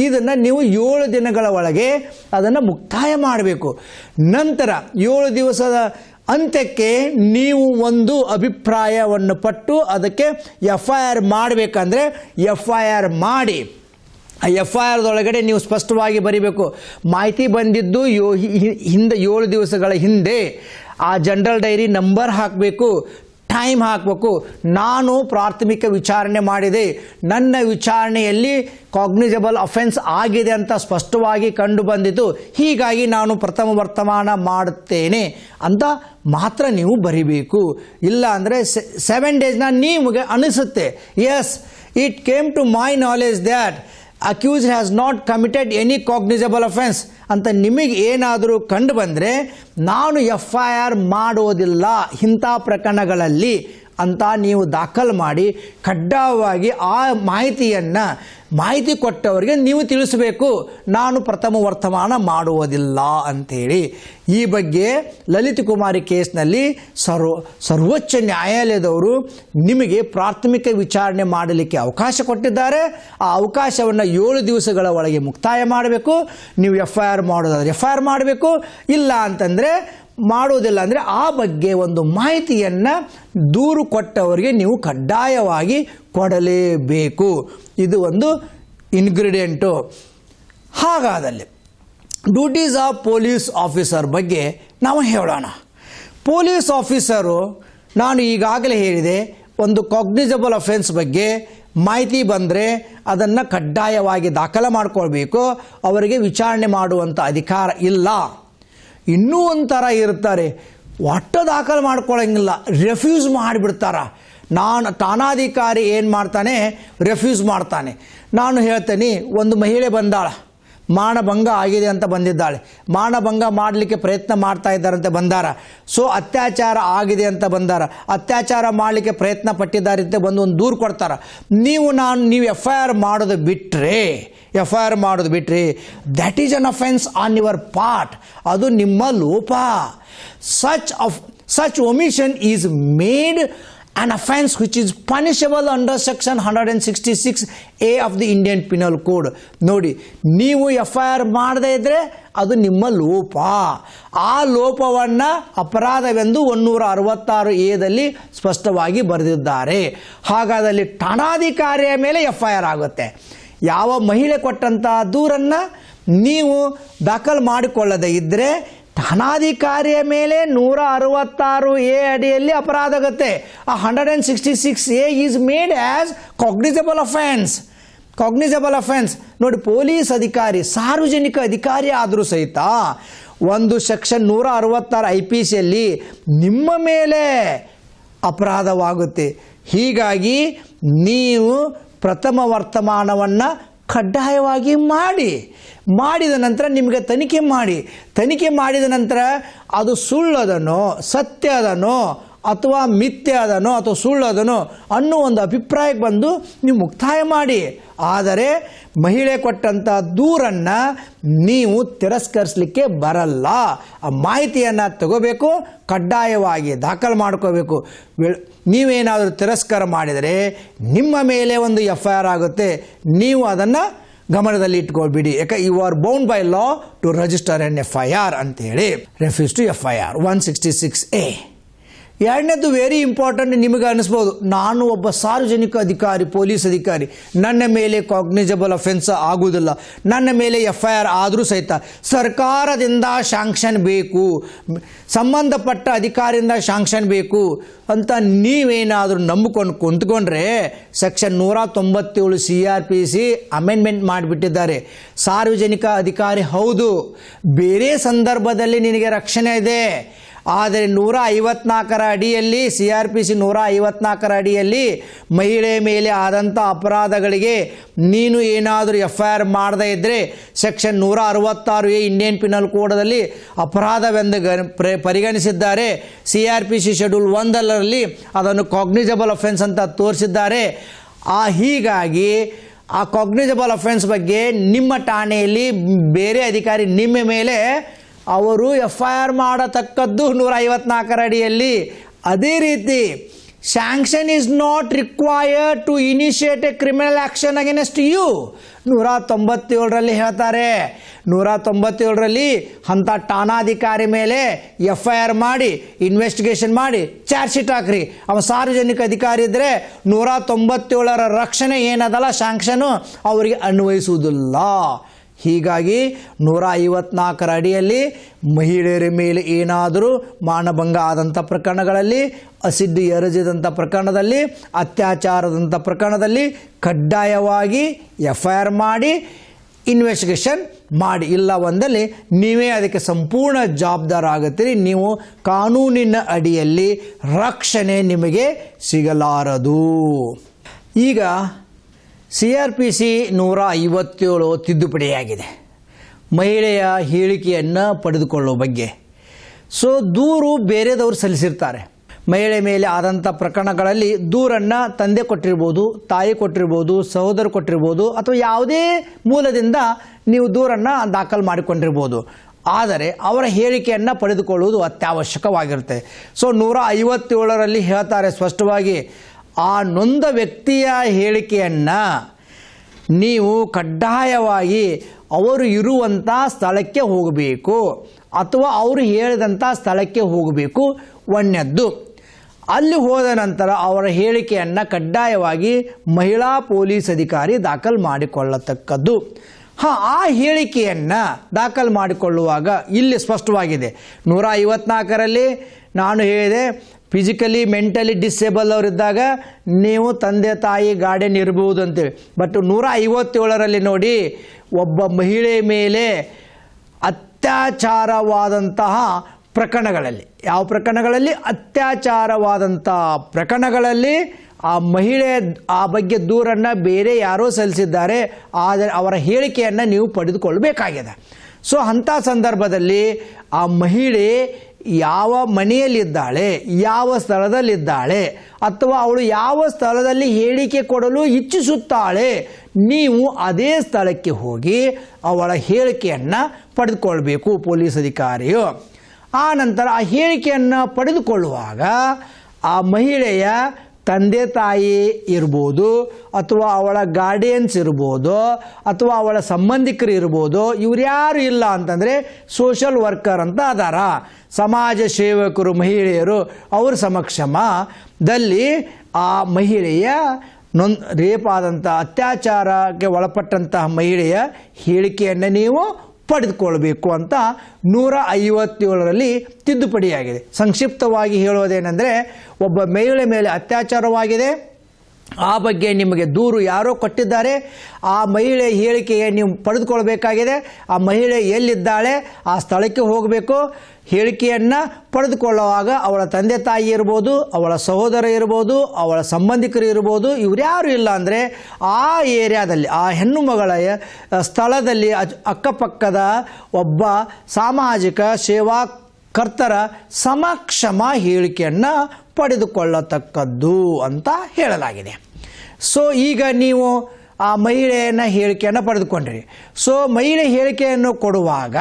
ಇದನ್ನು ನೀವು 7 ದಿನಗಳ ಒಳಗೆ ಅದನ್ನು ಮುಕ್ತಾಯ ಮಾಡಬೇಕು. ನಂತರ 7 ದಿವಸದ ಅಂತ್ಯಕ್ಕೆ ನೀವು ಒಂದು ಅಭಿಪ್ರಾಯವನ್ನು ಪಟ್ಟು ಅದಕ್ಕೆ FIR ಮಾಡಬೇಕಂದ್ರೆ FIR ಮಾಡಿ. ಆ FIRದೊಳಗಡೆ ನೀವು ಸ್ಪಷ್ಟವಾಗಿ ಬರೀಬೇಕು, ಮಾಹಿತಿ ಬಂದಿದ್ದು 7 ದಿವಸಗಳ ಹಿಂದೆ, ಆ ಜನರಲ್ ಡೈರಿ ನಂಬರ್ ಹಾಕಬೇಕು, ಟೈಮ್ ಹಾಕಬೇಕು. ನಾನು ಪ್ರಾಥಮಿಕ ವಿಚಾರಣೆ ಮಾಡಿದೆ, ನನ್ನ ವಿಚಾರಣೆಯಲ್ಲಿ ಕಾಗ್ನಿಸಬಲ್ ಅಫೆನ್ಸ್ ಆಗಿದೆ ಅಂತ ಸ್ಪಷ್ಟವಾಗಿ ಕಂಡು ಬಂದಿತು, ಹೀಗಾಗಿ ನಾನು ಪ್ರಥಮ ವರ್ತಮಾನ ಮಾಡುತ್ತೇನೆ ಅಂತ ಮಾತ್ರ ನೀವು ಬರಿಬೇಕು. ಇಲ್ಲ ಅಂದರೆ 7 days ನಿಮಗೆ ಅನಿಸುತ್ತೆ, as it came to my knowledge that accused has not committed any cognizable offence ಅಂತ ನಿಮಗೆ ಏನಾದರೂ ಕಂಡು ಬಂದರೆ ನಾನು FIR ಮಾಡೋದಿಲ್ಲ ಇಂಥ ಪ್ರಕರಣಗಳಲ್ಲಿ ಅಂತ ನೀವು ದಾಖಲು ಮಾಡಿ ಕಡ್ಡಾಯವಾಗಿ ಆ ಮಾಹಿತಿ ಕೊಟ್ಟವರಿಗೆ ನೀವು ತಿಳಿಸಬೇಕು, ನಾನು ಪ್ರಥಮ ವರ್ತಮಾನ ಮಾಡುವುದಿಲ್ಲ ಅಂಥೇಳಿ. ಈ ಬಗ್ಗೆ ಲಲಿತ್ ಕುಮಾರಿ ಕೇಸ್ನಲ್ಲಿ ಸರ್ವೋಚ್ಚ ನ್ಯಾಯಾಲಯದವರು ನಿಮಗೆ ಪ್ರಾಥಮಿಕ ವಿಚಾರಣೆ ಮಾಡಲಿಕ್ಕೆ ಅವಕಾಶ ಕೊಟ್ಟಿದ್ದಾರೆ. ಆ ಅವಕಾಶವನ್ನು 7 ದಿವಸಗಳ ಒಳಗೆ ಮುಕ್ತಾಯ ಮಾಡಬೇಕು. ನೀವು FIR ಮಾಡೋದಾದರೆ FIR ಮಾಡಬೇಕು, ಇಲ್ಲ ಅಂತಂದರೆ ಮಾಡೋದಿಲ್ಲ ಅಂದರೆ ಆ ಬಗ್ಗೆ ಒಂದು ಮಾಹಿತಿಯನ್ನು ದೂರು ಕೊಟ್ಟವರಿಗೆ ನೀವು ಕಡ್ಡಾಯವಾಗಿ ಕೊಡಲೇಬೇಕು. ಇದು ಒಂದು ಇಂಗ್ರೀಡಿಯೆಂಟು. ಹಾಗಾದಲ್ಲಿ ಡ್ಯೂಟೀಸ್ ಆಫ್ ಪೊಲೀಸ್ ಆಫೀಸರ್ ಬಗ್ಗೆ ನಾವು ಹೇಳೋಣ. ಪೊಲೀಸ್ ಆಫೀಸರು ನಾನು ಈಗಾಗಲೇ ಹೇಳಿದೆ, ಒಂದು ಕಾಗ್ನಿಸಬಲ್ ಅಫೆನ್ಸ್ ಬಗ್ಗೆ ಮಾಹಿತಿ ಬಂದರೆ ಅದನ್ನು ಕಡ್ಡಾಯವಾಗಿ ದಾಖಲೆ ಮಾಡಿಕೊಳ್ಬೇಕು. ಅವರಿಗೆ ವಿಚಾರಣೆ ಮಾಡುವಂಥ ಅಧಿಕಾರ ಇಲ್ಲ. ಇನ್ನೂ ಒಂಥರ ಇರ್ತಾರೆ, ಒಟ್ಟು ದಾಖಲು ಮಾಡ್ಕೊಳ್ಳೋಂಗಿಲ್ಲ, ರೆಫ್ಯೂಸ್ ಮಾಡಿಬಿಡ್ತಾರ. ಠಾಣಾಧಿಕಾರಿ ಏನು ಮಾಡ್ತಾನೆ, ರೆಫ್ಯೂಸ್ ಮಾಡ್ತಾನೆ. ನಾನು ಹೇಳ್ತೇನೆ, ಒಂದು ಮಹಿಳೆ ಬಂದಾಳ, ಮಾನಭಂಗ ಆಗಿದೆ ಅಂತ ಬಂದಿದ್ದಾಳೆ, ಮಾನಭಂಗ ಮಾಡಲಿಕ್ಕೆ ಪ್ರಯತ್ನ ಮಾಡ್ತಾ ಇದ್ದಾರಂತೆ ಬಂದಾರ. ಸೊ ಅತ್ಯಾಚಾರ ಆಗಿದೆ ಅಂತ ಬಂದಾರ, ಅತ್ಯಾಚಾರ ಮಾಡಲಿಕ್ಕೆ ಪ್ರಯತ್ನ ಪಟ್ಟಿದ್ದಾರೆ ಅಂತ ಬಂದು ಒಂದು ದೂರು ಕೊಡ್ತಾರ. ನೀವು ಎಫ್ ಐ ಆರ್ ಮಾಡೋದು ಬಿಟ್ಟರೆ that is an offence on your part, ಅದು ನಿಮ್ಮ ಲೋಪ. such omission is made an offense which is punishable under section 166A of the Indian Penal Code. ನೋಡಿ, ನೀವು FIR ಮಾಡದೇ ಇದ್ರೆ ಅದು ನಿಮ್ಮ ಲೋಪ. ಆ ಲೋಪವನ್ನು ಅಪರಾಧವೆಂದು 166A ಸ್ಪಷ್ಟವಾಗಿ ಬರೆದಿದ್ದಾರೆ. ಹಾಗಾದಲ್ಲಿ ಠಾಣಾಧಿಕಾರಿಯ ಮೇಲೆ FIR ಆಗುತ್ತೆ. ಯಾವ ಮಹಿಳೆ ಕೊಟ್ಟಂಥ ದೂರನ್ನು ನೀವು ದಾಖಲು ಮಾಡಿಕೊಳ್ಳದೇ ಇದ್ದರೆ ಠಾಣಾಧಿಕಾರಿಯ ಮೇಲೆ 166A ಅಡಿಯಲ್ಲಿ ಅಪರಾಧ ಆಗುತ್ತೆ. ಆ 166A is made as cognisable offence. ನೋಡಿ, ಪೊಲೀಸ್ ಅಧಿಕಾರಿ ಸಾರ್ವಜನಿಕ ಅಧಿಕಾರಿ ಆದರೂ ಸಹಿತ ಒಂದು ಸೆಕ್ಷನ್ 166 IPCಯಲ್ಲಿ ನಿಮ್ಮ ಮೇಲೆ ಅಪರಾಧವಾಗುತ್ತೆ. ಹೀಗಾಗಿ ನೀವು ಪ್ರಥಮ ವರ್ತಮಾನವನ್ನು ಕಡ್ಡಾಯವಾಗಿ ಮಾಡಿದ ನಂತರ ನಿಮಗೆ ತನಿಖೆ ಮಾಡಿದ ನಂತರ ಅದು ಸುಳ್ಳದನೋ ಸತ್ಯದನೋ ಅಥವಾ ಮಿಥ್ಯದನೋ ಅಥವಾ ಸುಳ್ಳದನೋ ಅನ್ನೋ ಒಂದು ಅಭಿಪ್ರಾಯಕ್ಕೆ ಬಂದು ನೀವು ಮುಕ್ತಾಯ ಮಾಡಿ. ಆದರೆ ಮಹಿಳೆ ಕೊಟ್ಟಂಥ ದೂರನ್ನು ನೀವು ತಿರಸ್ಕರಿಸಲಿಕ್ಕೆ ಬರಲ್ಲ. ಆ ಮಾಹಿತಿಯನ್ನು ತಗೋಬೇಕು, ಕಡ್ಡಾಯವಾಗಿ ದಾಖಲು ಮಾಡ್ಕೋಬೇಕು. ನೀವೇನಾದರೂ ತಿರಸ್ಕಾರ ಮಾಡಿದರೆ ನಿಮ್ಮ ಮೇಲೆ ಒಂದು FIR ಆಗುತ್ತೆ. ನೀವು ಅದನ್ನು ಗಮನದಲ್ಲಿ ಇಟ್ಕೊಳ್ಬಿಡಿ. ಯಾಕೆ you are bound by law to register an FIR ಅಂತೇಳಿ. Refuse to FIR 166A. ಎರಡನೇದು ವೆರಿ ಇಂಪಾರ್ಟೆಂಟ್. ನಿಮಗೆ ಅನಿಸ್ಬೋದು, ನಾನು ಒಬ್ಬ ಸಾರ್ವಜನಿಕ ಅಧಿಕಾರಿ, ಪೊಲೀಸ್ ಅಧಿಕಾರಿ, ನನ್ನ ಮೇಲೆ ಕಾಗ್ನಿಸಬಲ್ ಅಫೆನ್ಸ್ ಆಗುವುದಿಲ್ಲ, ನನ್ನ ಮೇಲೆ FIR ಆದರೂ ಸಹಿತ ಸರ್ಕಾರದಿಂದ ಶಾಂಕ್ಷನ್ ಬೇಕು, ಸಂಬಂಧಪಟ್ಟ ಅಧಿಕಾರಿಯಿಂದ ಶಾಂಕ್ಷನ್ ಬೇಕು ಅಂತ ನೀವೇನಾದರೂ ನಂಬಿಕೊಂಡು ಕುಂತ್ಕೊಂಡ್ರೆ ಸೆಕ್ಷನ್ 197 CRPC ಅಮೆಂಡ್ಮೆಂಟ್ ಮಾಡಿಬಿಟ್ಟಿದ್ದಾರೆ. ಸಾರ್ವಜನಿಕ ಅಧಿಕಾರಿ ಹೌದು, ಬೇರೆ ಸಂದರ್ಭದಲ್ಲಿ ನಿನಗೆ ರಕ್ಷಣೆ ಇದೆ. ಆದರೆ 154 ಅಡಿಯಲ್ಲಿ CRPC 154 ಅಡಿಯಲ್ಲಿ ಮಹಿಳೆ ಮೇಲೆ ಆದಂಥ ಅಪರಾಧಗಳಿಗೆ ನೀನು ಏನಾದರೂ FIR ಮಾಡದೇ ಇದ್ದರೆ ಸೆಕ್ಷನ್ 166A ಇಂಡಿಯನ್ ಪಿನಲ್ ಕೋಡದಲ್ಲಿ ಅಪರಾಧವೆಂದು ಪರಿಗಣಿಸಿದ್ದಾರೆ. CRPC ಶೆಡ್ಯೂಲ್ 1 ಅದನ್ನು ಕಾಗ್ನಿಸಬಲ್ ಅಫೆನ್ಸ್ ಅಂತ ತೋರಿಸಿದ್ದಾರೆ. ಹೀಗಾಗಿ ಆ ಕಾಗ್ನಿಸಬಲ್ ಅಫೆನ್ಸ್ ಬಗ್ಗೆ ನಿಮ್ಮ ಠಾಣೆಯಲ್ಲಿ ಬೇರೆ ಅಧಿಕಾರಿ ನಿಮ್ಮ ಮೇಲೆ ಅವರು FIR ಮಾಡತಕ್ಕದ್ದು 154 ಅಡಿಯಲ್ಲಿ. ಅದೇ ರೀತಿ sanction is not required to initiate a criminal action against you 197 ಹೇಳ್ತಾರೆ. 197 ಅಂಥ ಠಾಣಾಧಿಕಾರಿ ಮೇಲೆ FIR ಮಾಡಿ, ಇನ್ವೆಸ್ಟಿಗೇಷನ್ ಮಾಡಿ, ಚಾರ್ಜ್ ಶೀಟ್ ಹಾಕ್ರಿ. ಅವ ಸಾರ್ವಜನಿಕ ಅಧಿಕಾರಿ ಇದ್ದರೆ 197 ರಕ್ಷಣೆ ಏನದಲ್ಲ ಸ್ಯಾಂಕ್ಷನು ಅವರಿಗೆ ಅನ್ವಯಿಸುವುದಿಲ್ಲ. ಹೀಗಾಗಿ 154 ಅಡಿಯಲ್ಲಿ ಮಹಿಳೆಯರ ಮೇಲೆ ಏನಾದರೂ ಮಾನಭಂಗ ಆದಂಥ ಪ್ರಕರಣಗಳಲ್ಲಿ, ಅಸಿಡ್ ಎರಜಿದಂಥ ಪ್ರಕರಣದಲ್ಲಿ, ಅತ್ಯಾಚಾರದಂಥ ಪ್ರಕರಣದಲ್ಲಿ ಕಡ್ಡಾಯವಾಗಿ FIR ಮಾಡಿ ಇನ್ವೆಸ್ಟಿಗೇಷನ್ ಮಾಡಿ. ಇಲ್ಲ ಒಂದಲ್ಲಿ ನೀವೇ ಅದಕ್ಕೆ ಸಂಪೂರ್ಣ ಜವಾಬ್ದಾರಾಗುತ್ತೀರಿ. ನೀವು ಕಾನೂನಿನ ಅಡಿಯಲ್ಲಿ ರಕ್ಷಣೆ ನಿಮಗೆ ಸಿಗಲಾರದು. ಈಗ CRPC 157 ತಿದ್ದುಪಡಿಯಾಗಿದೆ ಮಹಿಳೆಯ ಹೇಳಿಕೆಯನ್ನು ಪಡೆದುಕೊಳ್ಳುವ ಬಗ್ಗೆ. ಸೊ ದೂರು ಬೇರೆದವರು ಸಲ್ಲಿಸಿರ್ತಾರೆ. ಮಹಿಳೆ ಮೇಲೆ ಆದಂಥ ಪ್ರಕರಣಗಳಲ್ಲಿ ದೂರನ್ನು ತಂದೆ ಕೊಟ್ಟಿರ್ಬೋದು, ತಾಯಿ ಕೊಟ್ಟಿರ್ಬೋದು, ಸಹೋದರ ಕೊಟ್ಟಿರ್ಬೋದು, ಅಥವಾ ಯಾವುದೇ ಮೂಲದಿಂದ ನೀವು ದೂರನ್ನು ದಾಖಲು ಮಾಡಿಕೊಂಡಿರ್ಬೋದು. ಆದರೆ ಅವರ ಹೇಳಿಕೆಯನ್ನು ಪಡೆದುಕೊಳ್ಳುವುದು ಅತ್ಯವಶ್ಯಕವಾಗಿರುತ್ತೆ. ಸೊ 157 ಹೇಳ್ತಾರೆ ಸ್ಪಷ್ಟವಾಗಿ, ಆ ನೊಂದ ವ್ಯಕ್ತಿಯ ಹೇಳಿಕೆಯನ್ನು ನೀವು ಕಡ್ಡಾಯವಾಗಿ ಅವರು ಇರುವಂಥ ಸ್ಥಳಕ್ಕೆ ಹೋಗಬೇಕು ಅಥವಾ ಅವರು ಹೇಳಿದಂಥ ಸ್ಥಳಕ್ಕೆ ಹೋಗಬೇಕು. ಒಂದನೇದ್ದು, ಅಲ್ಲಿ ಹೋದ ನಂತರ ಅವರ ಹೇಳಿಕೆಯನ್ನು ಕಡ್ಡಾಯವಾಗಿ ಮಹಿಳಾ ಪೊಲೀಸ್ ಅಧಿಕಾರಿ ದಾಖಲು ಮಾಡಿಕೊಳ್ಳತಕ್ಕದ್ದು. ಆ ಹೇಳಿಕೆಯನ್ನು ದಾಖಲು ಮಾಡಿಕೊಳ್ಳುವಾಗ ಇಲ್ಲಿ ಸ್ಪಷ್ಟವಾಗಿದೆ. 154 ನಾನು ಹೇಳಿದೆ, ಫಿಸಿಕಲಿ ಮೆಂಟಲಿ ಡಿಸೇಬಲ್ ಅವರಿದ್ದಾಗ ನೀವು ತಂದೆ ತಾಯಿ ಗಾರ್ಡಿಯನ್ ಇರಬಹುದು ಅಂತೇಳಿ. ಬಟ್ 157 ನೋಡಿ, ಒಬ್ಬ ಮಹಿಳೆ ಮೇಲೆ ಅತ್ಯಾಚಾರವಾದಂತಹ ಪ್ರಕರಣಗಳಲ್ಲಿ, ಯಾವ ಪ್ರಕರಣಗಳಲ್ಲಿ? ಅತ್ಯಾಚಾರವಾದಂಥ ಪ್ರಕರಣಗಳಲ್ಲಿ ಆ ಮಹಿಳೆ ಆ ಬಗ್ಗೆ ದೂರನ್ನು ಬೇರೆ ಯಾರೋ ಸಲ್ಲಿಸಿದ್ದಾರೆ, ಆದರೆ ಅವರ ಹೇಳಿಕೆಯನ್ನು ನೀವು ಪಡೆದುಕೊಳ್ಳಬೇಕಾಗಿದೆ. ಸೊ ಅಂಥ ಸಂದರ್ಭದಲ್ಲಿ ಆ ಮಹಿಳೆ ಯಾವ ಮನೆಯಲ್ಲಿದ್ದಾಳೆ, ಯಾವ ಸ್ಥಳದಲ್ಲಿದ್ದಾಳೆ, ಅಥವಾ ಅವಳು ಯಾವ ಸ್ಥಳದಲ್ಲಿ ಹೇಳಿಕೆ ಕೊಡಲು ಇಚ್ಛಿಸುತ್ತಾಳೆ, ನೀವು ಅದೇ ಸ್ಥಳಕ್ಕೆ ಹೋಗಿ ಅವಳ ಹೇಳಿಕೆಯನ್ನು ಪಡೆದುಕೊಳ್ಬೇಕು ಪೊಲೀಸ್ ಅಧಿಕಾರಿಯು. ಆ ನಂತರ ಆ ಹೇಳಿಕೆಯನ್ನು ಪಡೆದುಕೊಳ್ಳುವಾಗ ಆ ಮಹಿಳೆಯ ತಂದೆ ತಾಯಿ ಇರ್ಬೋದು, ಅಥವಾ ಅವಳ ಗಾರ್ಡಿಯನ್ಸ್ ಇರ್ಬೋದು, ಅಥವಾ ಅವಳ ಸಂಬಂಧಿಕರು ಇರ್ಬೋದು. ಇವ್ರ್ಯಾರು ಇಲ್ಲ ಅಂತಂದರೆ ಸೋಷಲ್ ವರ್ಕರ್ ಅಂತ ಅದಾರ, ಸಮಾಜ ಸೇವಕರು, ಮಹಿಳೆಯರು, ಅವ್ರ ಸಮಕ್ಷಮದಲ್ಲಿ ಆ ಮಹಿಳೆಯ ರೇಪ್ ಆದಂಥ, ಅತ್ಯಾಚಾರಕ್ಕೆ ಒಳಪಟ್ಟಂತಹ ಮಹಿಳೆಯ ಹೇಳಿಕೆಯನ್ನು ನೀವು ಪಡೆದುಕೊಳ್ಬೇಕು ಅಂತ 157ರಲ್ಲಿ ತಿದ್ದುಪಡಿಯಾಗಿದೆ. ಸಂಕ್ಷಿಪ್ತವಾಗಿ ಹೇಳೋದೇನೆಂದರೆ, ಒಬ್ಬ ಮಹಿಳೆ ಮೇಲೆ ಅತ್ಯಾಚಾರವಾಗಿದೆ, ಆ ಬಗ್ಗೆ ನಿಮಗೆ ದೂರು ಯಾರೋ ಕೊಟ್ಟಿದ್ದಾರೆ, ಆ ಮಹಿಳೆ ಹೇಳಿಕೆಗೆ ನೀವು ಪಡೆದುಕೊಳ್ಬೇಕಾಗಿದೆ. ಆ ಮಹಿಳೆ ಎಲ್ಲಿದ್ದಾಳೆ ಆ ಸ್ಥಳಕ್ಕೆ ಹೋಗಬೇಕು. ಹೇಳಿಕೆಯನ್ನು ಪಡೆದುಕೊಳ್ಳುವಾಗ ಅವಳ ತಂದೆ ತಾಯಿ ಇರ್ಬೋದು, ಅವಳ ಸಹೋದರ ಇರ್ಬೋದು, ಅವಳ ಸಂಬಂಧಿಕರು ಇರ್ಬೋದು. ಇವ್ರ್ಯಾರು ಇಲ್ಲ ಅಂದರೆ ಆ ಏರಿಯಾದಲ್ಲಿ, ಆ ಹೆಣ್ಣು ಮಗಳ ಸ್ಥಳದಲ್ಲಿ ಅಕ್ಕಪಕ್ಕದ ಒಬ್ಬ ಸಾಮಾಜಿಕ ಸೇವಾಕರ್ತರ ಸಮಕ್ಷಮ ಹೇಳಿಕೆಯನ್ನು ಪಡೆದುಕೊಳ್ಳತಕ್ಕದ್ದು ಅಂತ ಹೇಳಲಾಗಿದೆ. ಸೊ ಈಗ ನೀವು ಆ ಮಹಿಳೆಯನ್ನು ಹೇಳಿಕೆಯನ್ನು ಪಡೆದುಕೊಂಡ್ರಿ. ಸೊ ಮಹಿಳೆ ಹೇಳಿಕೆಯನ್ನು ಕೊಡುವಾಗ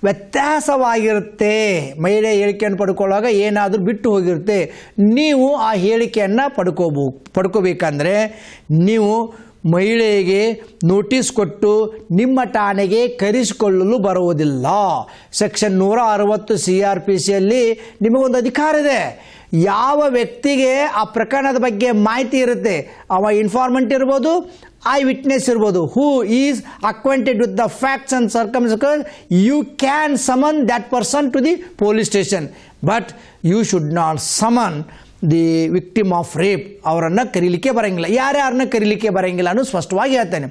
ವ್ಯತ್ಯಾಸವಾಗಿರುತ್ತೆ. ಮಹಿಳೆ ಹೇಳಿಕೆಯನ್ನು ಪಡ್ಕೊಳ್ಳುವಾಗ ಏನಾದರೂ ಬಿಟ್ಟು ಹೋಗಿರುತ್ತೆ. ನೀವು ಆ ಹೇಳಿಕೆಯನ್ನು ಪಡ್ಕೋಬೇಕಂದ್ರೆ ನೀವು ಮಹಿಳೆಗೆ ನೋಟಿಸ್ ಕೊಟ್ಟು ನಿಮ್ಮ ಠಾಣೆಗೆ ಕರೆಸಿಕೊಳ್ಳಲು ಬರುವುದಿಲ್ಲ. ಸೆಕ್ಷನ್ 160 CRPCಯಲ್ಲಿ ನಿಮಗೊಂದು ಅಧಿಕಾರ ಇದೆ. ಯಾವ ವ್ಯಕ್ತಿಗೆ ಆ ಪ್ರಕರಣದ ಬಗ್ಗೆ ಮಾಹಿತಿ ಇರುತ್ತೆ, ಅವ ಇನ್ಫಾರ್ಮೆಂಟ್ ಇರ್ಬೋದು, ಐ ವಿಟ್ನೆಸ್ ಇರ್ಬೋದು, who is acquainted with the facts and circumstances, you can summon that person to the police station, but you should not summon the victim of rape. ಅವರನ್ನು ಕರೀಲಿಕ್ಕೆ ಬರೋಂಗಿಲ್ಲ. ಯಾರ್ಯಾರನ್ನ ಕರೀಲಿಕ್ಕೆ ಬರೋಂಗಿಲ್ಲ ಅನ್ನೋದು ಸ್ಪಷ್ಟವಾಗಿ ಹೇಳ್ತೇನೆ.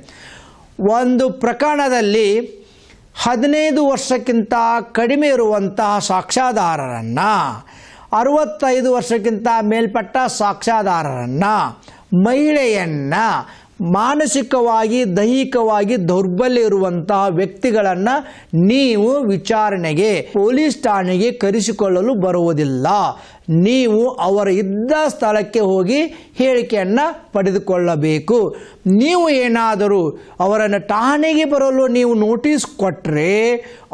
ಒಂದು ಪ್ರಕರಣದಲ್ಲಿ 15 ವರ್ಷಕ್ಕಿಂತ ಕಡಿಮೆ ಇರುವಂತಹ ಸಾಕ್ಷ್ಯಾಧಾರರನ್ನು, 65 ವರ್ಷಕ್ಕಿಂತ ಮೇಲ್ಪಟ್ಟ ಸಾಕ್ಷ್ಯಾಧಾರರನ್ನು, ಮಹಿಳೆಯನ್ನು, ಮಾನಸಿಕವಾಗಿ ದೈಹಿಕವಾಗಿ ದೌರ್ಬಲ್ಯ ಇರುವಂತಹ ವ್ಯಕ್ತಿಗಳನ್ನು ನೀವು ವಿಚಾರಣೆಗೆ ಪೊಲೀಸ್ ಠಾಣೆಗೆ ಕರೆಸಿಕೊಳ್ಳಲು ಬರುವುದಿಲ್ಲ. ನೀವು ಅವರ ಇದ್ದ ಸ್ಥಳಕ್ಕೆ ಹೋಗಿ ಹೇಳಿಕೆಯನ್ನು ಪಡೆದುಕೊಳ್ಳಬೇಕು. ನೀವು ಏನಾದರೂ ಅವರನ್ನು ಠಾಣೆಗೆ ಬರಲು ನೀವು ನೋಟಿಸ್ ಕೊಟ್ಟರೆ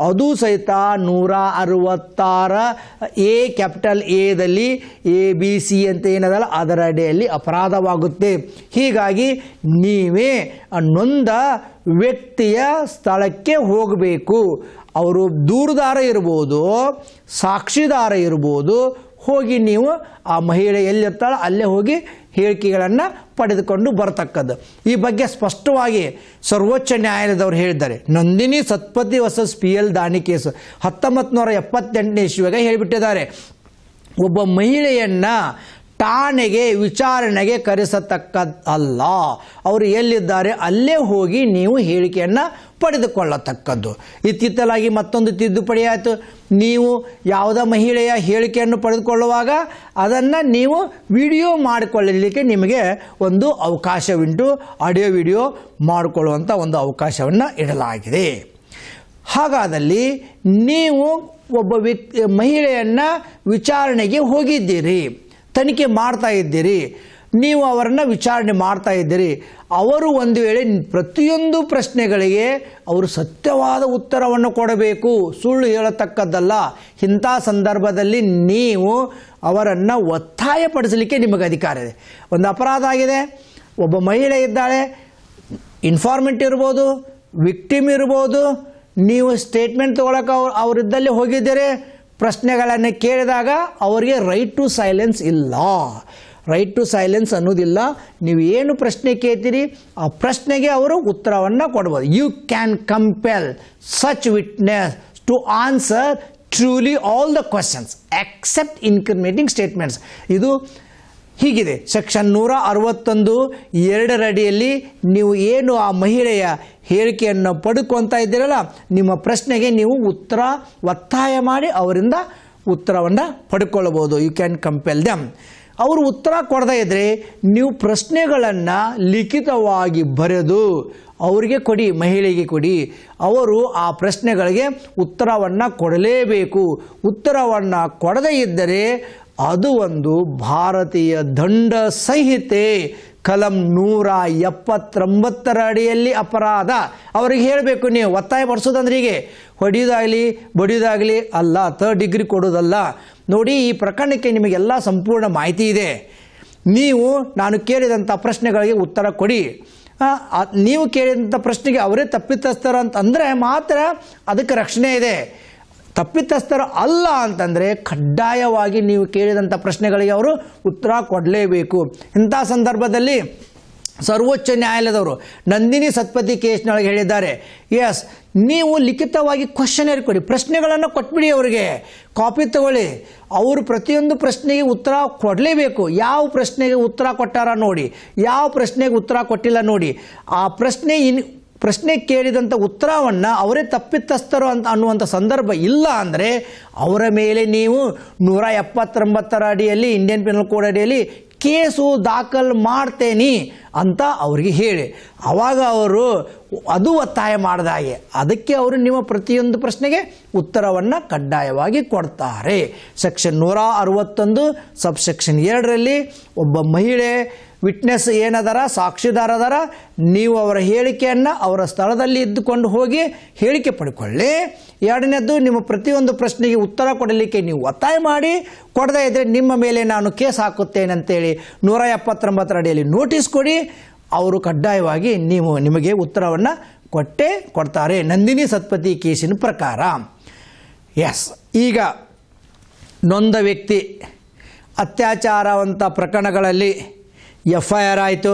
ಅದು ಸಹಿತ 166A ಕ್ಯಾಪಿಟಲ್ ಎದಲ್ಲಿ ABC ಅಂತ ಏನದಲ್ಲ ಅದರ ಅಡಿಯಲ್ಲಿ ಅಪರಾಧವಾಗುತ್ತೆ. ಹೀಗಾಗಿ ನೀವೇ ನೊಂದ ವ್ಯಕ್ತಿಯ ಸ್ಥಳಕ್ಕೆ ಹೋಗಬೇಕು. ಅವರು ದೂರುದಾರ ಇರ್ಬೋದು, ಸಾಕ್ಷಿದಾರ ಇರ್ಬೋದು. ಹೋಗಿ ನೀವು ಆ ಮಹಿಳೆ ಎಲ್ಲಿರ್ತಾಳೆ ಅಲ್ಲೇ ಹೋಗಿ ಹೇಳಿಕೆಗಳನ್ನು ಪಡೆದುಕೊಂಡು ಬರತಕ್ಕದ್ದು. ಈ ಬಗ್ಗೆ ಸ್ಪಷ್ಟವಾಗಿ ಸರ್ವೋಚ್ಚ ನ್ಯಾಯಾಲಯದವರು ಹೇಳಿದ್ದಾರೆ. ನಂದಿನಿ ಸತ್ಪತಿ ವರ್ಸಸ್ PL ದಾನಿ ಕೇಸು 1978ನೇ ಇಸ್ವಿಯಾಗ ಹೇಳಿಬಿಟ್ಟಿದ್ದಾರೆ. ಒಬ್ಬ ಮಹಿಳೆಯನ್ನು ಠಾಣೆಗೆ ವಿಚಾರಣೆಗೆ ಕರೆಸತಕ್ಕದ್ದಲ್ಲ, ಅವರು ಎಲ್ಲಿದ್ದಾರೆ ಅಲ್ಲೇ ಹೋಗಿ ನೀವು ಹೇಳಿಕೆಯನ್ನು ಪಡೆದುಕೊಳ್ಳತಕ್ಕದ್ದು. ಇತ್ತಿತ್ತಲಾಗಿ ಮತ್ತೊಂದು ತಿದ್ದುಪಡಿ ಆಯಿತು. ನೀವು ಯಾವುದೇ ಮಹಿಳೆಯ ಹೇಳಿಕೆಯನ್ನು ಪಡೆದುಕೊಳ್ಳುವಾಗ ಅದನ್ನು ನೀವು ವಿಡಿಯೋ ಮಾಡಿಕೊಳ್ಳಲಿಕ್ಕೆ ನಿಮಗೆ ಒಂದು ಅವಕಾಶವುಂಟು. ಆಡಿಯೋ ವಿಡಿಯೋ ಮಾಡಿಕೊಳ್ಳುವಂಥ ಒಂದು ಅವಕಾಶವನ್ನು ಇಡಲಾಗಿದೆ. ಹಾಗಾದಲ್ಲಿ ನೀವು ಒಬ್ಬ ಮಹಿಳೆಯನ್ನು ವಿಚಾರಣೆಗೆ ಹೋಗಿದ್ದೀರಿ, ತನಿಖೆ ಮಾಡ್ತಾ ಇದ್ದೀರಿ, ನೀವು ಅವರನ್ನು ವಿಚಾರಣೆ ಮಾಡ್ತಾ ಇದ್ದೀರಿ. ಅವರು ಒಂದು ವೇಳೆ ಪ್ರತಿಯೊಂದು ಪ್ರಶ್ನೆಗಳಿಗೆ ಅವರು ಸತ್ಯವಾದ ಉತ್ತರವನ್ನು ಕೊಡಬೇಕು, ಸುಳ್ಳು ಹೇಳತಕ್ಕದ್ದಲ್ಲ. ಇಂಥ ಸಂದರ್ಭದಲ್ಲಿ ನೀವು ಅವರನ್ನು ಒತ್ತಾಯಪಡಿಸಲಿಕ್ಕೆ ನಿಮಗೆ ಅಧಿಕಾರ ಇದೆ. ಒಂದು ಅಪರಾಧ ಆಗಿದೆ, ಒಬ್ಬ ಮಹಿಳೆ ಇದ್ದಾಳೆ, ಇನ್ಫಾರ್ಮೆಂಟ್ ಇರ್ಬೋದು, ವಿಕ್ಟಿಮ್ ಇರ್ಬೋದು. ನೀವು ಸ್ಟೇಟ್ಮೆಂಟ್ ತೊಗೊಳಕ್ಕೆ ಅವರಿದ್ದಲ್ಲಿ ಹೋಗಿದ್ದೀರಿ, ಪ್ರಶ್ನೆಗಳನ್ನು ಕೇಳಿದಾಗ ಅವರಿಗೆ ರೈಟ್ ಟು ಸೈಲೆನ್ಸ್ ಇಲ್ಲ. ರೈಟ್ ಟು ಸೈಲೆನ್ಸ್ ಅನ್ನೋದಿಲ್ಲ. ನೀವು ಏನು ಪ್ರಶ್ನೆ ಕೇಳ್ತೀರಿ ಆ ಪ್ರಶ್ನೆಗೆ ಅವರು ಉತ್ತರವನ್ನು ಕೊಡ್ಬೋದು. You can compel such witness to answer truly all the questions except incriminating statements. ಇದು ಹೀಗಿದೆ. ಸೆಕ್ಷನ್ 161(2) ಅಡಿಯಲ್ಲಿ ನೀವು ಏನು ಆ ಮಹಿಳೆಯ ಹೇಳಿಕೆಯನ್ನು ಪಡ್ಕೊತಾ ಇದ್ದೀರಲ್ಲ, ನಿಮ್ಮ ಪ್ರಶ್ನೆಗೆ ನೀವು ಉತ್ತರ ಒತ್ತಾಯ ಮಾಡಿ ಅವರಿಂದ ಉತ್ತರವನ್ನು ಪಡ್ಕೊಳ್ಬೋದು. You can compel them. ಅವರು ಉತ್ತರ ಕೊಡದೇ ಇದ್ದರೆ ನೀವು ಪ್ರಶ್ನೆಗಳನ್ನು ಲಿಖಿತವಾಗಿ ಬರೆದು ಅವರಿಗೆ ಕೊಡಿ, ಮಹಿಳೆಗೆ ಕೊಡಿ. ಅವರು ಆ ಪ್ರಶ್ನೆಗಳಿಗೆ ಉತ್ತರವನ್ನು ಕೊಡಲೇಬೇಕು. ಉತ್ತರವನ್ನು ಕೊಡದೇ ಇದ್ದರೆ ಅದು ಒಂದು ಭಾರತೀಯ ದಂಡ ಸಂಹಿತೆ ಕಲಂ 179 ಅಡಿಯಲ್ಲಿ ಅಪರಾಧ. ಅವ್ರಿಗೆ ಹೇಳಬೇಕು, ನೀವು ಒತ್ತಾಯ ಪಡಿಸೋದಂದ್ರೆ ಹೀಗೆ ಹೊಡೆಯೋದಾಗಲಿ ಬಡಿಯೋದಾಗಲಿ ಅಲ್ಲ, 3rd ಡಿಗ್ರಿ ಕೊಡೋದಲ್ಲ. ನೋಡಿ, ಈ ಪ್ರಕರಣಕ್ಕೆ ನಿಮಗೆಲ್ಲ ಸಂಪೂರ್ಣ ಮಾಹಿತಿ ಇದೆ. ನೀವು ನಾನು ಕೇಳಿದಂಥ ಪ್ರಶ್ನೆಗಳಿಗೆ ಉತ್ತರ ಕೊಡಿ. ನೀವು ಕೇಳಿದಂಥ ಪ್ರಶ್ನೆಗೆ ಅವರೇ ತಪ್ಪಿತಸ್ಥರ ಅಂತಂದರೆ ಮಾತ್ರ ಅದಕ್ಕೆ ರಕ್ಷಣೆ ಇದೆ. ತಪ್ಪಿತಸ್ಥರು ಅಲ್ಲ ಅಂತಂದರೆ ಕಡ್ಡಾಯವಾಗಿ ನೀವು ಕೇಳಿದಂಥ ಪ್ರಶ್ನೆಗಳಿಗೆ ಅವರು ಉತ್ತರ ಕೊಡಲೇಬೇಕು. ಇಂಥ ಸಂದರ್ಭದಲ್ಲಿ ಸರ್ವೋಚ್ಚ ನ್ಯಾಯಾಲಯದವರು ನಂದಿನಿ ಸತ್ಪತಿ ಕೇಸ್ನೊಳಗೆ ಹೇಳಿದ್ದಾರೆ, ಎಸ್, ನೀವು ಲಿಖಿತವಾಗಿ ಕ್ವಶನರ್ ಕೊಡಿ, ಪ್ರಶ್ನೆಗಳನ್ನು ಕೊಟ್ಬಿಡಿ, ಅವರಿಗೆ ಕಾಪಿ ತಗೊಳ್ಳಿ. ಅವರು ಪ್ರತಿಯೊಂದು ಪ್ರಶ್ನೆಗೆ ಉತ್ತರ ಕೊಡಲೇಬೇಕು. ಯಾವ ಪ್ರಶ್ನೆಗೆ ಉತ್ತರ ಕೊಟ್ಟಾರ ನೋಡಿ, ಯಾವ ಪ್ರಶ್ನೆಗೆ ಉತ್ತರ ಕೊಟ್ಟಿಲ್ಲ ನೋಡಿ. ಆ ಪ್ರಶ್ನೆ ಕೇಳಿದಂಥ ಉತ್ತರವನ್ನು ಅವರೇ ತಪ್ಪಿತಸ್ಥರು ಅನ್ನುವಂಥ ಸಂದರ್ಭ ಇಲ್ಲ ಅಂದರೆ ಅವರ ಮೇಲೆ ನೀವು 179 ಅಡಿಯಲ್ಲಿ ಇಂಡಿಯನ್ ಪೆನಲ್ ಕೋಡ್ ಅಡಿಯಲ್ಲಿ ಕೇಸು ದಾಖಲು ಮಾಡ್ತೇನೆ ಅಂತ ಅವರಿಗೆ ಹೇಳಿ. ಆವಾಗ ಅವರು ಅದು ಒತ್ತಾಯ ಮಾಡಿದಾಗೆ ಅದಕ್ಕೆ ಅವರು ನಿಮ್ಮ ಪ್ರತಿಯೊಂದು ಪ್ರಶ್ನೆಗೆ ಉತ್ತರವನ್ನು ಕಡ್ಡಾಯವಾಗಿ ಕೊಡ್ತಾರೆ. ಸೆಕ್ಷನ್ 161 ಸಬ್ಸೆಕ್ಷನ್ 2ರಲ್ಲಿ ಒಬ್ಬ ಮಹಿಳೆ ವಿಟ್ನೆಸ್ ಏನದಾರ, ಸಾಕ್ಷಿದಾರ ಅದಾರ, ನೀವು ಅವರ ಹೇಳಿಕೆಯನ್ನು ಅವರ ಸ್ಥಳದಲ್ಲಿ ಇದ್ದುಕೊಂಡು ಹೋಗಿ ಹೇಳಿಕೆ ಪಡ್ಕೊಳ್ಳಿ. 2ನೇದ್ದು, ನಿಮ್ಮ ಪ್ರತಿಯೊಂದು ಪ್ರಶ್ನೆಗೆ ಉತ್ತರ ಕೊಡಲಿಕ್ಕೆ ನೀವು ಒತ್ತಾಯ ಮಾಡಿ, ಕೊಡದೇ ಇದ್ದರೆ ನಿಮ್ಮ ಮೇಲೆ ನಾನು ಕೇಸ್ ಹಾಕುತ್ತೇನೆ ಅಂತೇಳಿ 179 ಅಡಿಯಲ್ಲಿ ನೋಟಿಸ್ ಕೊಡಿ. ಅವರು ಕಡ್ಡಾಯವಾಗಿ ನಿಮಗೆ ಉತ್ತರವನ್ನು ಕೊಡ್ತಾರೆ ನಂದಿನಿ ಸತ್ಪತಿ ಕೇಸಿನ ಪ್ರಕಾರ. ಎಸ್, ಈಗ ನೊಂದ ವ್ಯಕ್ತಿ ಅತ್ಯಾಚಾರವಂಥ ಪ್ರಕರಣಗಳಲ್ಲಿ FIR ಆಯಿತು,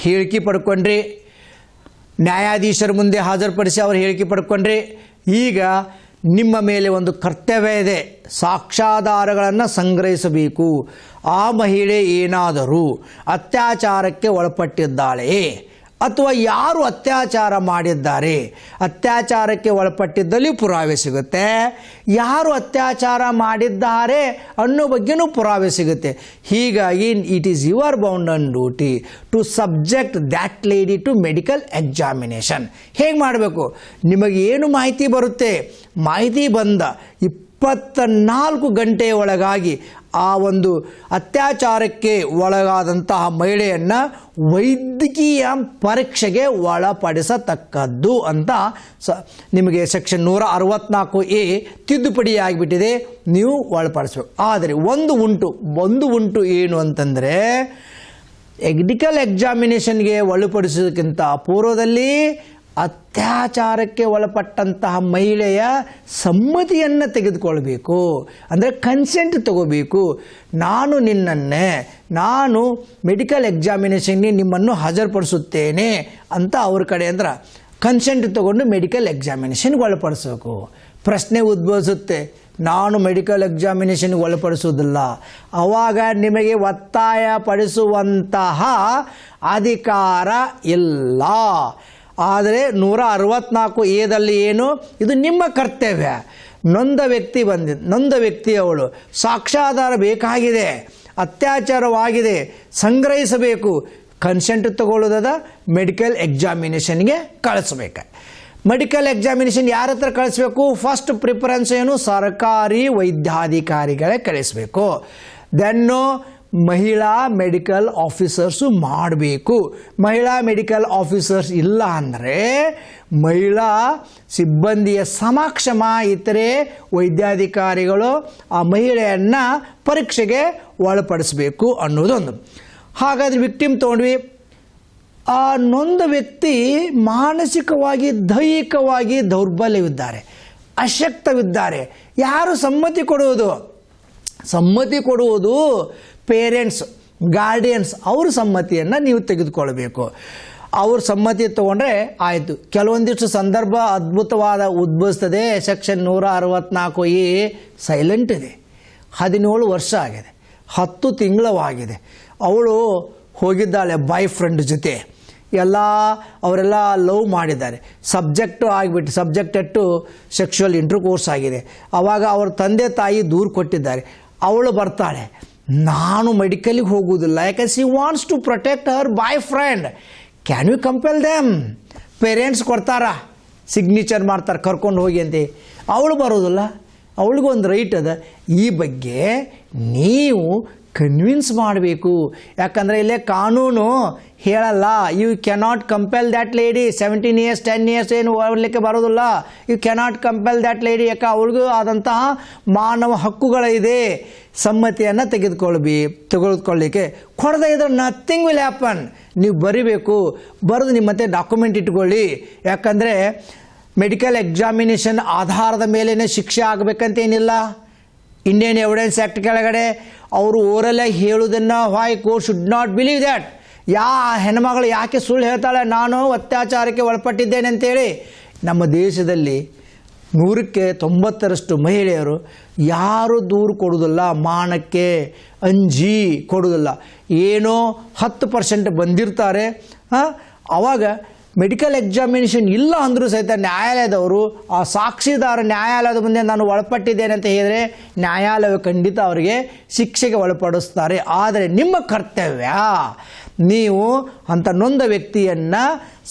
ಹೇಳಿಕೆ ಪಡ್ಕೊಂಡ್ರಿ, ನ್ಯಾಯಾಧೀಶರ ಮುಂದೆ ಹಾಜರುಪಡಿಸಿ ಅವರು ಹೇಳಿಕೆ ಪಡ್ಕೊಂಡ್ರಿ. ಈಗ ನಿಮ್ಮ ಮೇಲೆ ಒಂದು ಕರ್ತವ್ಯ ಇದೆ, ಸಾಕ್ಷ್ಯಾಧಾರಗಳನ್ನು ಸಂಗ್ರಹಿಸಬೇಕು. ಆ ಮಹಿಳೆ ಏನಾದರೂ ಅತ್ಯಾಚಾರಕ್ಕೆ ಒಳಪಟ್ಟಿದ್ದಾಳೆ ಅಥವಾ ಯಾರು ಅತ್ಯಾಚಾರ ಮಾಡಿದ್ದಾರೆ, ಅತ್ಯಾಚಾರಕ್ಕೆ ಒಳಪಟ್ಟಿದ್ದಲ್ಲಿ ಪುರಾವೆ ಸಿಗುತ್ತೆ, ಯಾರು ಅತ್ಯಾಚಾರ ಮಾಡಿದ್ದಾರೆ ಅನ್ನೋ ಬಗ್ಗೆನೂ ಪುರಾವೆ ಸಿಗುತ್ತೆ. ಹೀಗಾಗಿ it is your bounden duty to subject that lady to medical examination. ಹೇಗೆ ಮಾಡಬೇಕು? ನಿಮಗೆ ಏನು ಮಾಹಿತಿ ಬರುತ್ತೆ, ಮಾಹಿತಿ ಬಂದ 24 ಗಂಟೆಯ ಒಳಗಾಗಿ ಆ ಒಂದು ಅತ್ಯಾಚಾರಕ್ಕೆ ಒಳಗಾದಂತಹ ಮಹಿಳೆಯನ್ನು ವೈದ್ಯಕೀಯ ಪರೀಕ್ಷೆಗೆ ಒಳಪಡಿಸತಕ್ಕದ್ದು ಅಂತ ನಿಮಗೆ ಸೆಕ್ಷನ್ 164A ತಿದ್ದುಪಡಿ ಆಗಿಬಿಟ್ಟಿದೆ. ನೀವು ಒಳಪಡಿಸಬೇಕು. ಆದರೆ ಒಂದು ಉಂಟು ಏನು ಅಂತಂದರೆ, ಮೆಡಿಕಲ್ ಎಕ್ಸಾಮಿನೇಷನ್ಗೆ ಒಳಪಡಿಸೋದಕ್ಕಿಂತ ಪೂರ್ವದಲ್ಲಿ ಅತ್ಯಾಚಾರಕ್ಕೆ ಒಳಪಟ್ಟಂತಹ ಮಹಿಳೆಯ ಸಮ್ಮತಿಯನ್ನು ತೆಗೆದುಕೊಳ್ಬೇಕು. ಅಂದರೆ ಕನ್ಸೆಂಟ್ ತಗೋಬೇಕು. ನಾನು ಮೆಡಿಕಲ್ ಎಕ್ಸಾಮಿನೇಷನ್ಗೆ ನಿಮ್ಮನ್ನು ಹಾಜರುಪಡಿಸುತ್ತೇನೆ ಅಂತ ಅವ್ರ ಕಡೆ ಅಂದ್ರೆ ಕನ್ಸೆಂಟ್ ತಗೊಂಡು ಮೆಡಿಕಲ್ ಎಕ್ಸಾಮಿನೇಷನ್ಗೆ ಒಳಪಡಿಸಬೇಕು. ಪ್ರಶ್ನೆ ಉದ್ಭವಿಸುತ್ತೆ, ನಾನು ಮೆಡಿಕಲ್ ಎಕ್ಸಾಮಿನೇಷನ್ಗೆ ಒಳಪಡಿಸುವುದಿಲ್ಲ. ಆವಾಗ ನಿಮಗೆ ಒತ್ತಾಯ ಪಡಿಸುವಂತಹ ಅಧಿಕಾರ ಇಲ್ಲ. ಆದರೆ 164A ಏನು, ಇದು ನಿಮ್ಮ ಕರ್ತವ್ಯ. ನೊಂದ ವ್ಯಕ್ತಿ ಅವಳು ಸಾಕ್ಷ್ಯಾಧಾರ ಬೇಕಾಗಿದೆ, ಅತ್ಯಾಚಾರವಾಗಿದೆ, ಸಂಗ್ರಹಿಸಬೇಕು. ಕನ್ಸೆಂಟ್ ತಗೊಳ್ಳೋದದ ಮೆಡಿಕಲ್ ಎಕ್ಸಾಮಿನೇಷನ್ಗೆ ಕಳಿಸ್ಬೇಕು. ಮೆಡಿಕಲ್ ಎಕ್ಸಾಮಿನೇಷನ್ ಯಾರ ಹತ್ರ ಕಳಿಸ್ಬೇಕು? ಫಸ್ಟ್ ಪ್ರಿಫರೆನ್ಸ್ ಏನು, ಸರ್ಕಾರಿ ವೈದ್ಯಾಧಿಕಾರಿಗಳೇ ಕಳಿಸ್ಬೇಕು. ದೆನ್ನು ಮಹಿಳಾ ಮೆಡಿಕಲ್ ಆಫೀಸರ್ಸು ಮಾಡಬೇಕು. ಮಹಿಳಾ ಮೆಡಿಕಲ್ ಆಫೀಸರ್ಸ್ ಇಲ್ಲ ಅಂದರೆ ಮಹಿಳಾ ಸಿಬ್ಬಂದಿಯ ಸಮಕ್ಷಮ ಇತರೆ ವೈದ್ಯಾಧಿಕಾರಿಗಳು ಆ ಮಹಿಳೆಯನ್ನು ಪರೀಕ್ಷೆಗೆ ಒಳಪಡಿಸಬೇಕು ಅನ್ನೋದೊಂದು. ಹಾಗಾದರೆ ವಿಕ್ಟಿಮ್ ತೊಗೊಂಡ್ವಿ. ಆ ನೊಂದ ವ್ಯಕ್ತಿ ಮಾನಸಿಕವಾಗಿ ದೈಹಿಕವಾಗಿ ದೌರ್ಬಲ್ಯವಿದ್ದಾರೆ, ಅಶಕ್ತವಿದ್ದಾರೆ. ಯಾರು ಸಮ್ಮತಿ ಕೊಡುವುದು? ಪೇರೆಂಟ್ಸ್, ಗಾರ್ಡಿಯನ್ಸ್, ಅವ್ರ ಸಮ್ಮತಿಯನ್ನು ನೀವು ತೆಗೆದುಕೊಳ್ಬೇಕು. ಅವ್ರ ಸಮ್ಮತಿ ತೊಗೊಂಡ್ರೆ ಆಯಿತು. ಕೆಲವೊಂದಿಷ್ಟು ಸಂದರ್ಭ ಉದ್ಭವಿಸ್ತದೆ. ಸೆಕ್ಷನ್ 164A ಸೈಲೆಂಟ್ ಇದೆ. 17 ವರ್ಷ ಆಗಿದೆ, 10 ತಿಂಗಳವಾಗಿದೆ. ಅವಳು ಹೋಗಿದ್ದಾಳೆ ಬಾಯ್ ಫ್ರೆಂಡ್ ಜೊತೆ. ಅವರೆಲ್ಲ ಲವ್ ಮಾಡಿದ್ದಾರೆ, ಸಬ್ಜೆಕ್ಟು ಆಗಿಬಿಟ್ಟು ಸಬ್ಜೆಕ್ಟೆಡ್ ಟು ಸೆಕ್ಷುವಲ್ ಇಂಟರ್ಕೋರ್ಸ್ ಆಗಿದೆ. ಆವಾಗ ಅವ್ರ ತಂದೆ ತಾಯಿ ದೂರು ಕೊಟ್ಟಿದ್ದಾರೆ. ಅವಳು ಬರ್ತಾಳೆ, ನಾನು ಮೆಡಿಕಲಿಗೆ ಹೋಗುವುದಿಲ್ಲ, ಯಾಕೆ she wants to protect her boyfriend. Can you compel them? Parents ಕೊಡ್ತಾರ, ಸಿಗ್ನೇಚರ್ ಮಾಡ್ತಾರೆ ಕರ್ಕೊಂಡು ಹೋಗಿ ಅಂತ. ಅವಳು ಬರೋದಿಲ್ಲ, ಅವಳಿಗೊಂದು ರೈಟ್ ಅದ. ಈ ಬಗ್ಗೆ ನೀವು ಕನ್ವಿನ್ಸ್ ಮಾಡಬೇಕು. ಯಾಕಂದರೆ ಇಲ್ಲೇ ಕಾನೂನು ಹೇಳಲ್ಲ, you cannot compel that lady. 17 years 10 years ಏನು ಓದಲಿಕ್ಕೆ ಬರೋದಿಲ್ಲ. You cannot compel that lady. ಯಾಕೆ ಅವ್ರಿಗೂ ಆದಂತಹ ಮಾನವ ಹಕ್ಕುಗಳಿದೆ. ಸಮ್ಮತಿಯನ್ನು ತೆಗೆದುಕೊಳ್ಳಿಕ್ಕೆ ಕೊಡದೇ ಇದ್ರೆ ನಥಿಂಗ್ ವಿಲ್ ಹ್ಯಾಪನ್. ನೀವು ಬರಿಬೇಕು, ಬರೆದು ನಿಮ್ಮ ಮತ್ತೆ ಡಾಕ್ಯುಮೆಂಟ್ ಇಟ್ಕೊಳ್ಳಿ. ಯಾಕಂದರೆ ಮೆಡಿಕಲ್ ಎಕ್ಸಾಮಿನೇಷನ್ ಆಧಾರದ ಮೇಲೇ ಶಿಕ್ಷೆ ಆಗಬೇಕಂತೇನಿಲ್ಲ. ಇಂಡಿಯನ್ ಎವಿಡೆನ್ಸ್ ಆ್ಯಕ್ಟ್ ಕೆಳಗಡೆ ಅವರು ಓರಲಾಗಿ ಹೇಳುವುದನ್ನು why court should not believe that. ಹೆಣ್ಮಗಳು ಯಾಕೆ ಸುಳ್ಳು ಹೇಳ್ತಾಳೆ, ನಾನು ಅತ್ಯಾಚಾರಕ್ಕೆ ಒಳಪಟ್ಟಿದ್ದೇನೆ ಅಂತೇಳಿ. ನಮ್ಮ ದೇಶದಲ್ಲಿ 100ಕ್ಕೆ 90ರಷ್ಟು ಮಹಿಳೆಯರು ಯಾರೂ ದೂರು ಕೊಡೋದಿಲ್ಲ, ಮಾನಕ್ಕೆ ಅಂಜಿ ಕೊಡೋದಿಲ್ಲ. ಏನೋ 10% ಬಂದಿರ್ತಾರೆ. ಆವಾಗ ಮೆಡಿಕಲ್ ಎಕ್ಸಾಮಿನೇಷನ್ ಇಲ್ಲ ಅಂದರೂ ಸಹಿತ ನ್ಯಾಯಾಲಯದವರು ಆ ಸಾಕ್ಷಿದಾರ ನ್ಯಾಯಾಲಯದ ಮುಂದೆ ನಾನು ಒಳಪಟ್ಟಿದ್ದೇನೆ ಅಂತ ಹೇಳಿದರೆ ನ್ಯಾಯಾಲಯ ಖಂಡಿತ ಅವರಿಗೆ ಶಿಕ್ಷೆಗೆ ಒಳಪಡಿಸ್ತಾರೆ. ಆದರೆ ನಿಮ್ಮ ಕರ್ತವ್ಯ, ನೀವು ಅಂಥ ನೊಂದ ವ್ಯಕ್ತಿಯನ್ನು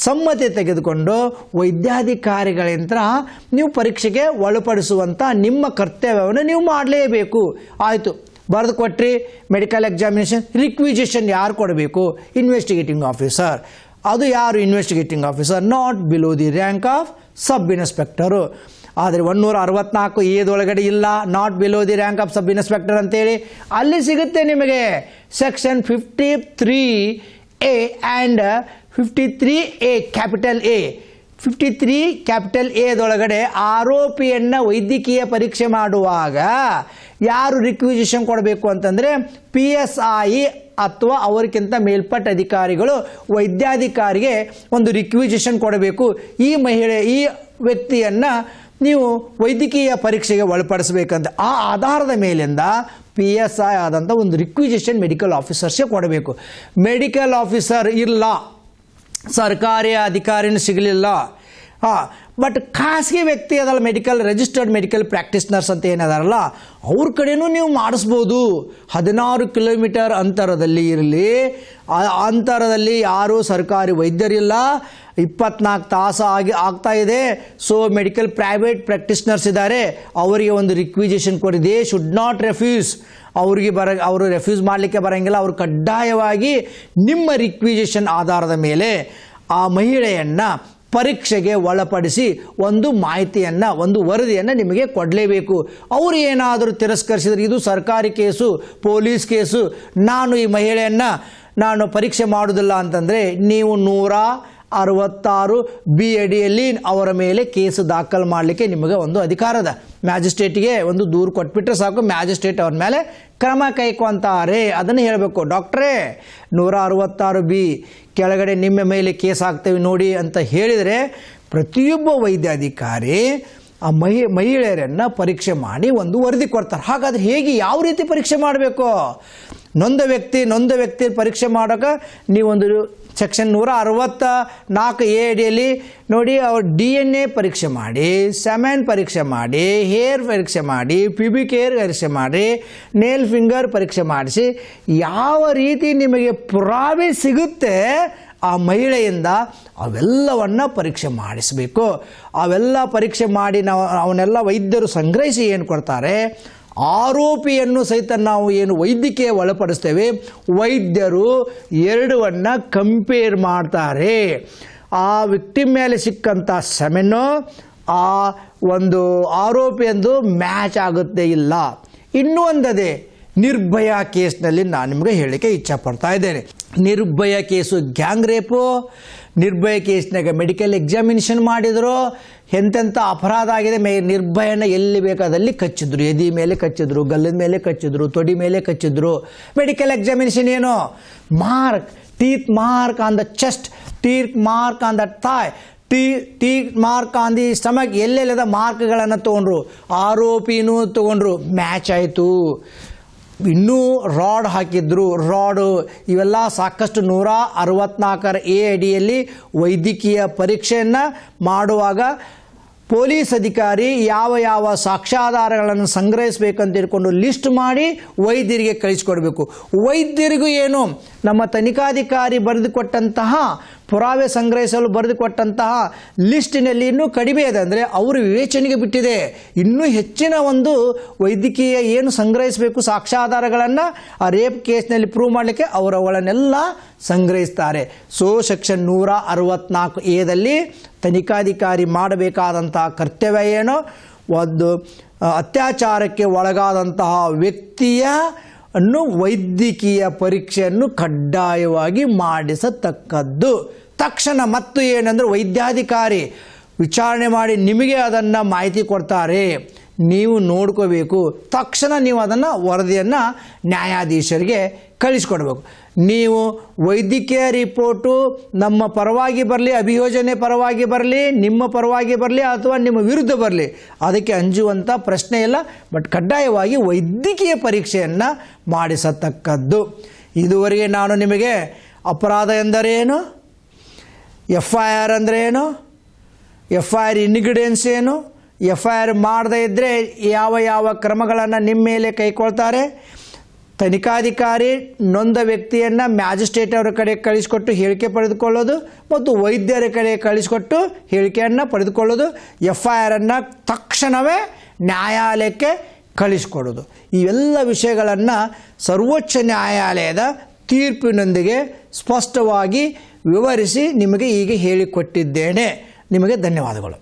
ಸಮ್ಮತಿ ತೆಗೆದುಕೊಂಡು ವೈದ್ಯಾಧಿಕಾರಿಗಳಿಂದ ನೀವು ಪರೀಕ್ಷೆಗೆ ಒಳಪಡಿಸುವಂಥ ನಿಮ್ಮ ಕರ್ತವ್ಯವನ್ನು ನೀವು ಮಾಡಲೇಬೇಕು. ಆಯಿತು, ಬರೆದು ಕೊಟ್ರಿ ಮೆಡಿಕಲ್ ಎಕ್ಸಾಮಿನೇಷನ್. ರಿಕ್ವಿಸಿಷನ್ ಯಾರು ಕೊಡಬೇಕು? Investigating officer. ಅದು ಯಾರು? Investigating officer, not below the rank of sub inspector. ಆದರೆ 164 ಏದೊಳಗಡೆ ಇಲ್ಲ, not below the rank of sub inspector ಅಂತೇಳಿ ಅಲ್ಲಿ ಸಿಗುತ್ತೆ ನಿಮಗೆ. Section 53A and 53A capital A. 53 ಎದೊಳಗಡೆ ಆರೋಪಿಯನ್ನು ವೈದ್ಯಕೀಯ ಪರೀಕ್ಷೆ ಮಾಡುವಾಗ ಯಾರು ರಿಕ್ವಿಸಿಷನ್ ಕೊಡಬೇಕು ಅಂತಂದರೆ PSI ಅಥವಾ ಅವರಿಗಿಂತ ಮೇಲ್ಪಟ್ಟ ಅಧಿಕಾರಿಗಳು ವೈದ್ಯಾಧಿಕಾರಿಗೆ ಒಂದು ರಿಕ್ವಿಸಿಷನ್ ಕೊಡಬೇಕು. ಈ ವ್ಯಕ್ತಿಯನ್ನು ನೀವು ವೈದ್ಯಕೀಯ ಪರೀಕ್ಷೆಗೆ ಒಳಪಡಿಸಬೇಕಂತ ಆ ಆಧಾರದ ಮೇಲಿಂದ PSI ಆದಂಥ ಒಂದು ರಿಕ್ವಿಸಿಷನ್ ಮೆಡಿಕಲ್ ಆಫೀಸರ್ಸೇ ಕೊಡಬೇಕು. ಮೆಡಿಕಲ್ ಆಫೀಸರ್ ಇಲ್ಲ, ಸರ್ಕಾರಿ ಅಧಿಕಾರಿನೂ ಸಿಗಲಿಲ್ಲ. ಬಟ್ ಖಾಸಗಿ ವ್ಯಕ್ತಿ ಅದಲ್ಲ, ರಿಜಿಸ್ಟರ್ಡ್ ಮೆಡಿಕಲ್ ಪ್ರಾಕ್ಟೀಸ್ನರ್ಸ್ ಅಂತ ಏನದಾರಲ್ಲ ಅವ್ರ ಕಡೆನೂ ನೀವು ಮಾಡಿಸ್ಬೋದು. 16 ಕಿಲೋಮೀಟರ್ ಅಂತರದಲ್ಲಿ ಇರಲಿ, ಆ ಅಂತರದಲ್ಲಿ ಯಾರೂ ಸರ್ಕಾರಿ ವೈದ್ಯರಿಲ್ಲ, 24 ತಾಸು ಆಗ್ತಾ ಇದೆ. ಸೊ ಮೆಡಿಕಲ್ ಪ್ರೈವೇಟ್ ಪ್ರಾಕ್ಟೀಸ್ನರ್ಸ್ ಇದ್ದಾರೆ, ಅವರಿಗೆ ಒಂದು ರಿಕ್ವಿಸಿಷನ್ ಕೊಡಿ. They should not refuse. ಅವರು ರೆಫ್ಯೂಸ್ ಮಾಡಲಿಕ್ಕೆ ಬರೋಂಗಿಲ್ಲ. ಅವರು ಕಡ್ಡಾಯವಾಗಿ ನಿಮ್ಮ ರಿಕ್ವಿಸಿಷನ್ ಆಧಾರದ ಮೇಲೆ ಆ ಮಹಿಳೆಯನ್ನು ಪರೀಕ್ಷೆಗೆ ಒಳಪಡಿಸಿ ಒಂದು ಮಾಹಿತಿಯನ್ನು, ಒಂದು ವರದಿಯನ್ನು ನಿಮಗೆ ಕೊಡಲೇಬೇಕು. ಅವರು ಏನಾದರೂ ತಿರಸ್ಕರಿಸಿದರೆ ಇದು ಸರ್ಕಾರಿ ಕೇಸು, ಪೊಲೀಸ್ ಕೇಸು, ನಾನು ಈ ಮಹಿಳೆಯನ್ನು ನಾನು ಪರೀಕ್ಷೆ ಮಾಡೋದಿಲ್ಲ ಅಂತಂದರೆ ನೀವು 166B ಅಡಿಯಲ್ಲಿ ಅವರ ಮೇಲೆ ಕೇಸು ದಾಖಲು ಮಾಡಲಿಕ್ಕೆ ನಿಮಗೆ ಒಂದು ಅಧಿಕಾರದ. ಮ್ಯಾಜಿಸ್ಟ್ರೇಟಿಗೆ ಒಂದು ದೂರು ಕೊಟ್ಬಿಟ್ರೆ ಸಾಕು, ಮ್ಯಾಜಿಸ್ಟ್ರೇಟ್ ಅವ್ರ ಮೇಲೆ ಕ್ರಮ ಕೈಗೊಂತಾರೆ. ಅದನ್ನು ಹೇಳಬೇಕು, ಡಾಕ್ಟ್ರೇ 166B ಕೆಳಗಡೆ ನಿಮ್ಮ ಮೇಲೆ ಕೇಸ್ ಹಾಕ್ತೇವೆ ನೋಡಿ ಅಂತ ಹೇಳಿದರೆ ಪ್ರತಿಯೊಬ್ಬ ವೈದ್ಯಾಧಿಕಾರಿ ಆ ಮಹಿಳೆಯರನ್ನು ಪರೀಕ್ಷೆ ಮಾಡಿ ಒಂದು ವರದಿ ಕೊಡ್ತಾರೆ. ಹಾಗಾದರೆ ಹೇಗೆ, ಯಾವ ರೀತಿ ಪರೀಕ್ಷೆ ಮಾಡಬೇಕು? ನೊಂದ ವ್ಯಕ್ತಿ ಪರೀಕ್ಷೆ ಮಾಡೋಕೆ ನೀವೊಂದು ಸೆಕ್ಷನ್ 164A ಅಡಿಯಲ್ಲಿ ನೋಡಿ, ಅವ್ರು DNA ಪರೀಕ್ಷೆ ಮಾಡಿ, ಸೆಮೆನ್ ಪರೀಕ್ಷೆ ಮಾಡಿ, ಹೇರ್ ಪರೀಕ್ಷೆ ಮಾಡಿ, ಪ್ಯೂಬಿಕ್ ಹೇರ್ ಪರೀಕ್ಷೆ ಮಾಡಿ, ನೇಲ್ ಫಿಂಗರ್ ಪರೀಕ್ಷೆ ಮಾಡಿಸಿ, ಯಾವ ರೀತಿ ನಿಮಗೆ ಪುರಾವೆ ಸಿಗುತ್ತೆ ಆ ಮಹಿಳೆಯಿಂದ ಅವೆಲ್ಲವನ್ನು ಪರೀಕ್ಷೆ ಮಾಡಿಸಬೇಕು. ಅವೆಲ್ಲ ಪರೀಕ್ಷೆ ಮಾಡಿ ಅವನ್ನೆಲ್ಲ ವೈದ್ಯರು ಸಂಗ್ರಹಿಸಿ ಏನು ಕೊಡ್ತಾರೆ, ಆರೋಪಿಯನ್ನು ಸಹಿತ ನಾವು ಏನು ವೈದ್ಯಕೀಯ ಒಳಪಡಿಸ್ತೇವೆ, ವೈದ್ಯರು ಎರಡನ್ನು ಕಂಪೇರ್ ಮಾಡ್ತಾರೆ. ಆ ವಿಕ್ಟಿಮ್ ಮೇಲೆ ಸಿಕ್ಕಂಥ ಸೆಮೆನ್ನು ಆ ಒಂದು ಆರೋಪಿಯಂದು ಮ್ಯಾಚ್ ಆಗುತ್ತೆ ಇಲ್ಲ. ಇನ್ನೂ ಒಂದದೇ, ನಿರ್ಭಯ ಕೇಸ್ನಲ್ಲಿ ನಾನು ನಿಮಗೆ ಹೇಳಲಿಕ್ಕೆ ಇಚ್ಛಪಡ್ತಾ ಇದ್ದೇನೆ. ನಿರ್ಭಯ ಕೇಸು ಗ್ಯಾಂಗ್ ರೇಪು. ನಿರ್ಭಯ ಕೇಸ್ನಾಗ ಮೆಡಿಕಲ್ ಎಕ್ಸಾಮಿನೇಷನ್ ಮಾಡಿದ್ರು, ಎಂತೆಂಥ ಅಪರಾಧ ಆಗಿದೆ. ನಿರ್ಭಯನ ಎಲ್ಲಿ ಬೇಕಾದಲ್ಲಿ ಕಚ್ಚಿದ್ರು, ಎದೆ ಮೇಲೆ ಕಚ್ಚಿದ್ರು, ಗಲ್ಲದ ಮೇಲೆ ಕಚ್ಚಿದ್ರು, ತೊಡಿ ಮೇಲೆ ಕಚ್ಚಿದ್ರು. ಮೆಡಿಕಲ್ ಎಕ್ಸಾಮಿನೇಷನ್ ಏನು, mark, teeth mark on the chest, teeth mark on the thigh, teeth mark on the stomach, ಎಲ್ಲೆಲ್ಲದ ಮಾರ್ಕ್ಗಳನ್ನು ತೊಗೊಂಡ್ರು. ಆರೋಪಿನೂ ತೊಗೊಂಡ್ರು, ಮ್ಯಾಚ್ ಆಯಿತು. ಇನ್ನೂ ರಾಡ್ ಹಾಕಿದ್ರು, ರಾಡು ಇವೆಲ್ಲ ಸಾಕಷ್ಟು 164 ಎ ಅಡಿಯಲ್ಲಿ ವೈದ್ಯಕೀಯ ಪರೀಕ್ಷೆಯನ್ನು ಮಾಡುವಾಗ ಪೊಲೀಸ್ ಅಧಿಕಾರಿ ಯಾವ ಸಾಕ್ಷ್ಯಾಧಾರಗಳನ್ನು ಸಂಗ್ರಹಿಸಬೇಕಂತ ತಿಳ್ಕೊಂಡು ಲಿಸ್ಟ್ ಮಾಡಿ ವೈದ್ಯರಿಗೆ ಕಳಿಸಿಕೊಡಬೇಕು. ವೈದ್ಯರಿಗೂ ಏನು, ನಮ್ಮ ತನಿಖಾಧಿಕಾರಿ ಬರೆದುಕೊಟ್ಟಂತಹ ಪುರಾವೆ ಸಂಗ್ರಹಿಸಲು ಬರೆದುಕೊಟ್ಟಂತಹ ಲಿಸ್ಟಿನಲ್ಲಿ ಇನ್ನೂ ಕಡಿಮೆ ಇದೆ ಅಂದರೆ ಅವರು ವಿವೇಚನೆಗೆ ಬಿಟ್ಟಿದೆ. ಇನ್ನೂ ಹೆಚ್ಚಿನ ಒಂದು ವೈದ್ಯಕೀಯ ಏನು ಸಂಗ್ರಹಿಸಬೇಕು ಸಾಕ್ಷ್ಯಾಧಾರಗಳನ್ನು ಆ ರೇಪ್ ಕೇಸ್ನಲ್ಲಿ ಪ್ರೂವ್ ಮಾಡಲಿಕ್ಕೆ ಅವರವುಗಳನ್ನೆಲ್ಲ ಸಂಗ್ರಹಿಸ್ತಾರೆ. ಸೆಕ್ಷನ್ 164 ಎದಲ್ಲಿ ತನಿಖಾಧಿಕಾರಿ ಮಾಡಬೇಕಾದಂತಹ ಕರ್ತವ್ಯ ಏನು, ಒಂದು ಅತ್ಯಾಚಾರಕ್ಕೆ ಒಳಗಾದಂತಹ ವ್ಯಕ್ತಿಯ ವೈದ್ಯಕೀಯ ಪರೀಕ್ಷೆಯನ್ನು ಕಡ್ಡಾಯವಾಗಿ ಮಾಡಿಸತಕ್ಕದ್ದು. ತಕ್ಷಣ ಮತ್ತು ಏನಂದರೆ ವೈದ್ಯಾಧಿಕಾರಿ ವಿಚಾರಣೆ ಮಾಡಿ ನಿಮಗೆ ಅದನ್ನು ಮಾಹಿತಿ ಕೊಡ್ತಾರೆ, ನೀವು ನೋಡ್ಕೋಬೇಕು. ತಕ್ಷಣ ನೀವು ಅದನ್ನು ವರದಿಯನ್ನು ನ್ಯಾಯಾಧೀಶರಿಗೆ ಕಳಿಸ್ಕೊಡ್ಬೇಕು. ನೀವು ವೈದ್ಯಕೀಯ ರಿಪೋರ್ಟು ನಮ್ಮ ಪರವಾಗಿ ಬರಲಿ, ಅಭಿಯೋಜನೆ ಪರವಾಗಿ ಬರಲಿ, ನಿಮ್ಮ ಪರವಾಗಿ ಬರಲಿ ಅಥವಾ ನಿಮ್ಮ ವಿರುದ್ಧ ಬರಲಿ, ಅದಕ್ಕೆ ಅಂಜುವಂಥ ಪ್ರಶ್ನೆ ಇಲ್ಲ. ಬಟ್ ಕಡ್ಡಾಯವಾಗಿ ವೈದ್ಯಕೀಯ ಪರೀಕ್ಷೆಯನ್ನು ಮಾಡಿಸತಕ್ಕದ್ದು. ಇದುವರೆಗೆ ನಾನು ನಿಮಗೆ ಅಪರಾಧ ಎಂದರೇನು, FIR ಅಂದರೆ ಏನು, FIR ಇನ್ಗ್ರೀಡಿಯೆಂಟ್ಸ್ ಏನು, FIR ಮಾಡದೇ ಇದ್ದರೆ ಯಾವ ಕ್ರಮಗಳನ್ನು ನಿಮ್ಮ ಮೇಲೆ ಕೈಗೊಳ್ತಾರೆ, ತನಿಖಾಧಿಕಾರಿ ನೊಂದ ವ್ಯಕ್ತಿಯನ್ನು ಮ್ಯಾಜಿಸ್ಟ್ರೇಟ್ ಅವರ ಕಡೆ ಕಳಿಸಿಕೊಟ್ಟು ಹೇಳಿಕೆ ಪಡೆದುಕೊಳ್ಳೋದು ಮತ್ತು ವೈದ್ಯರ ಕಡೆ ಕಳಿಸಿಕೊಟ್ಟು ಹೇಳಿಕೆಯನ್ನು ಪಡೆದುಕೊಳ್ಳೋದು, FIR ಅನ್ನು ತಕ್ಷಣವೇ ನ್ಯಾಯಾಲಯಕ್ಕೆ ಕಳಿಸಿಕೊಡೋದು, ಇವೆಲ್ಲ ವಿಷಯಗಳನ್ನು ಸರ್ವೋಚ್ಚ ನ್ಯಾಯಾಲಯದ ತೀರ್ಪಿನೊಂದಿಗೆ ಸ್ಪಷ್ಟವಾಗಿ ವಿವರಿಸಿ ನಿಮಗೆ ಈಗ ಹೇಳಿಕೊಟ್ಟಿದ್ದೇನೆ. ನಿಮಗೆ ಧನ್ಯವಾದಗಳು.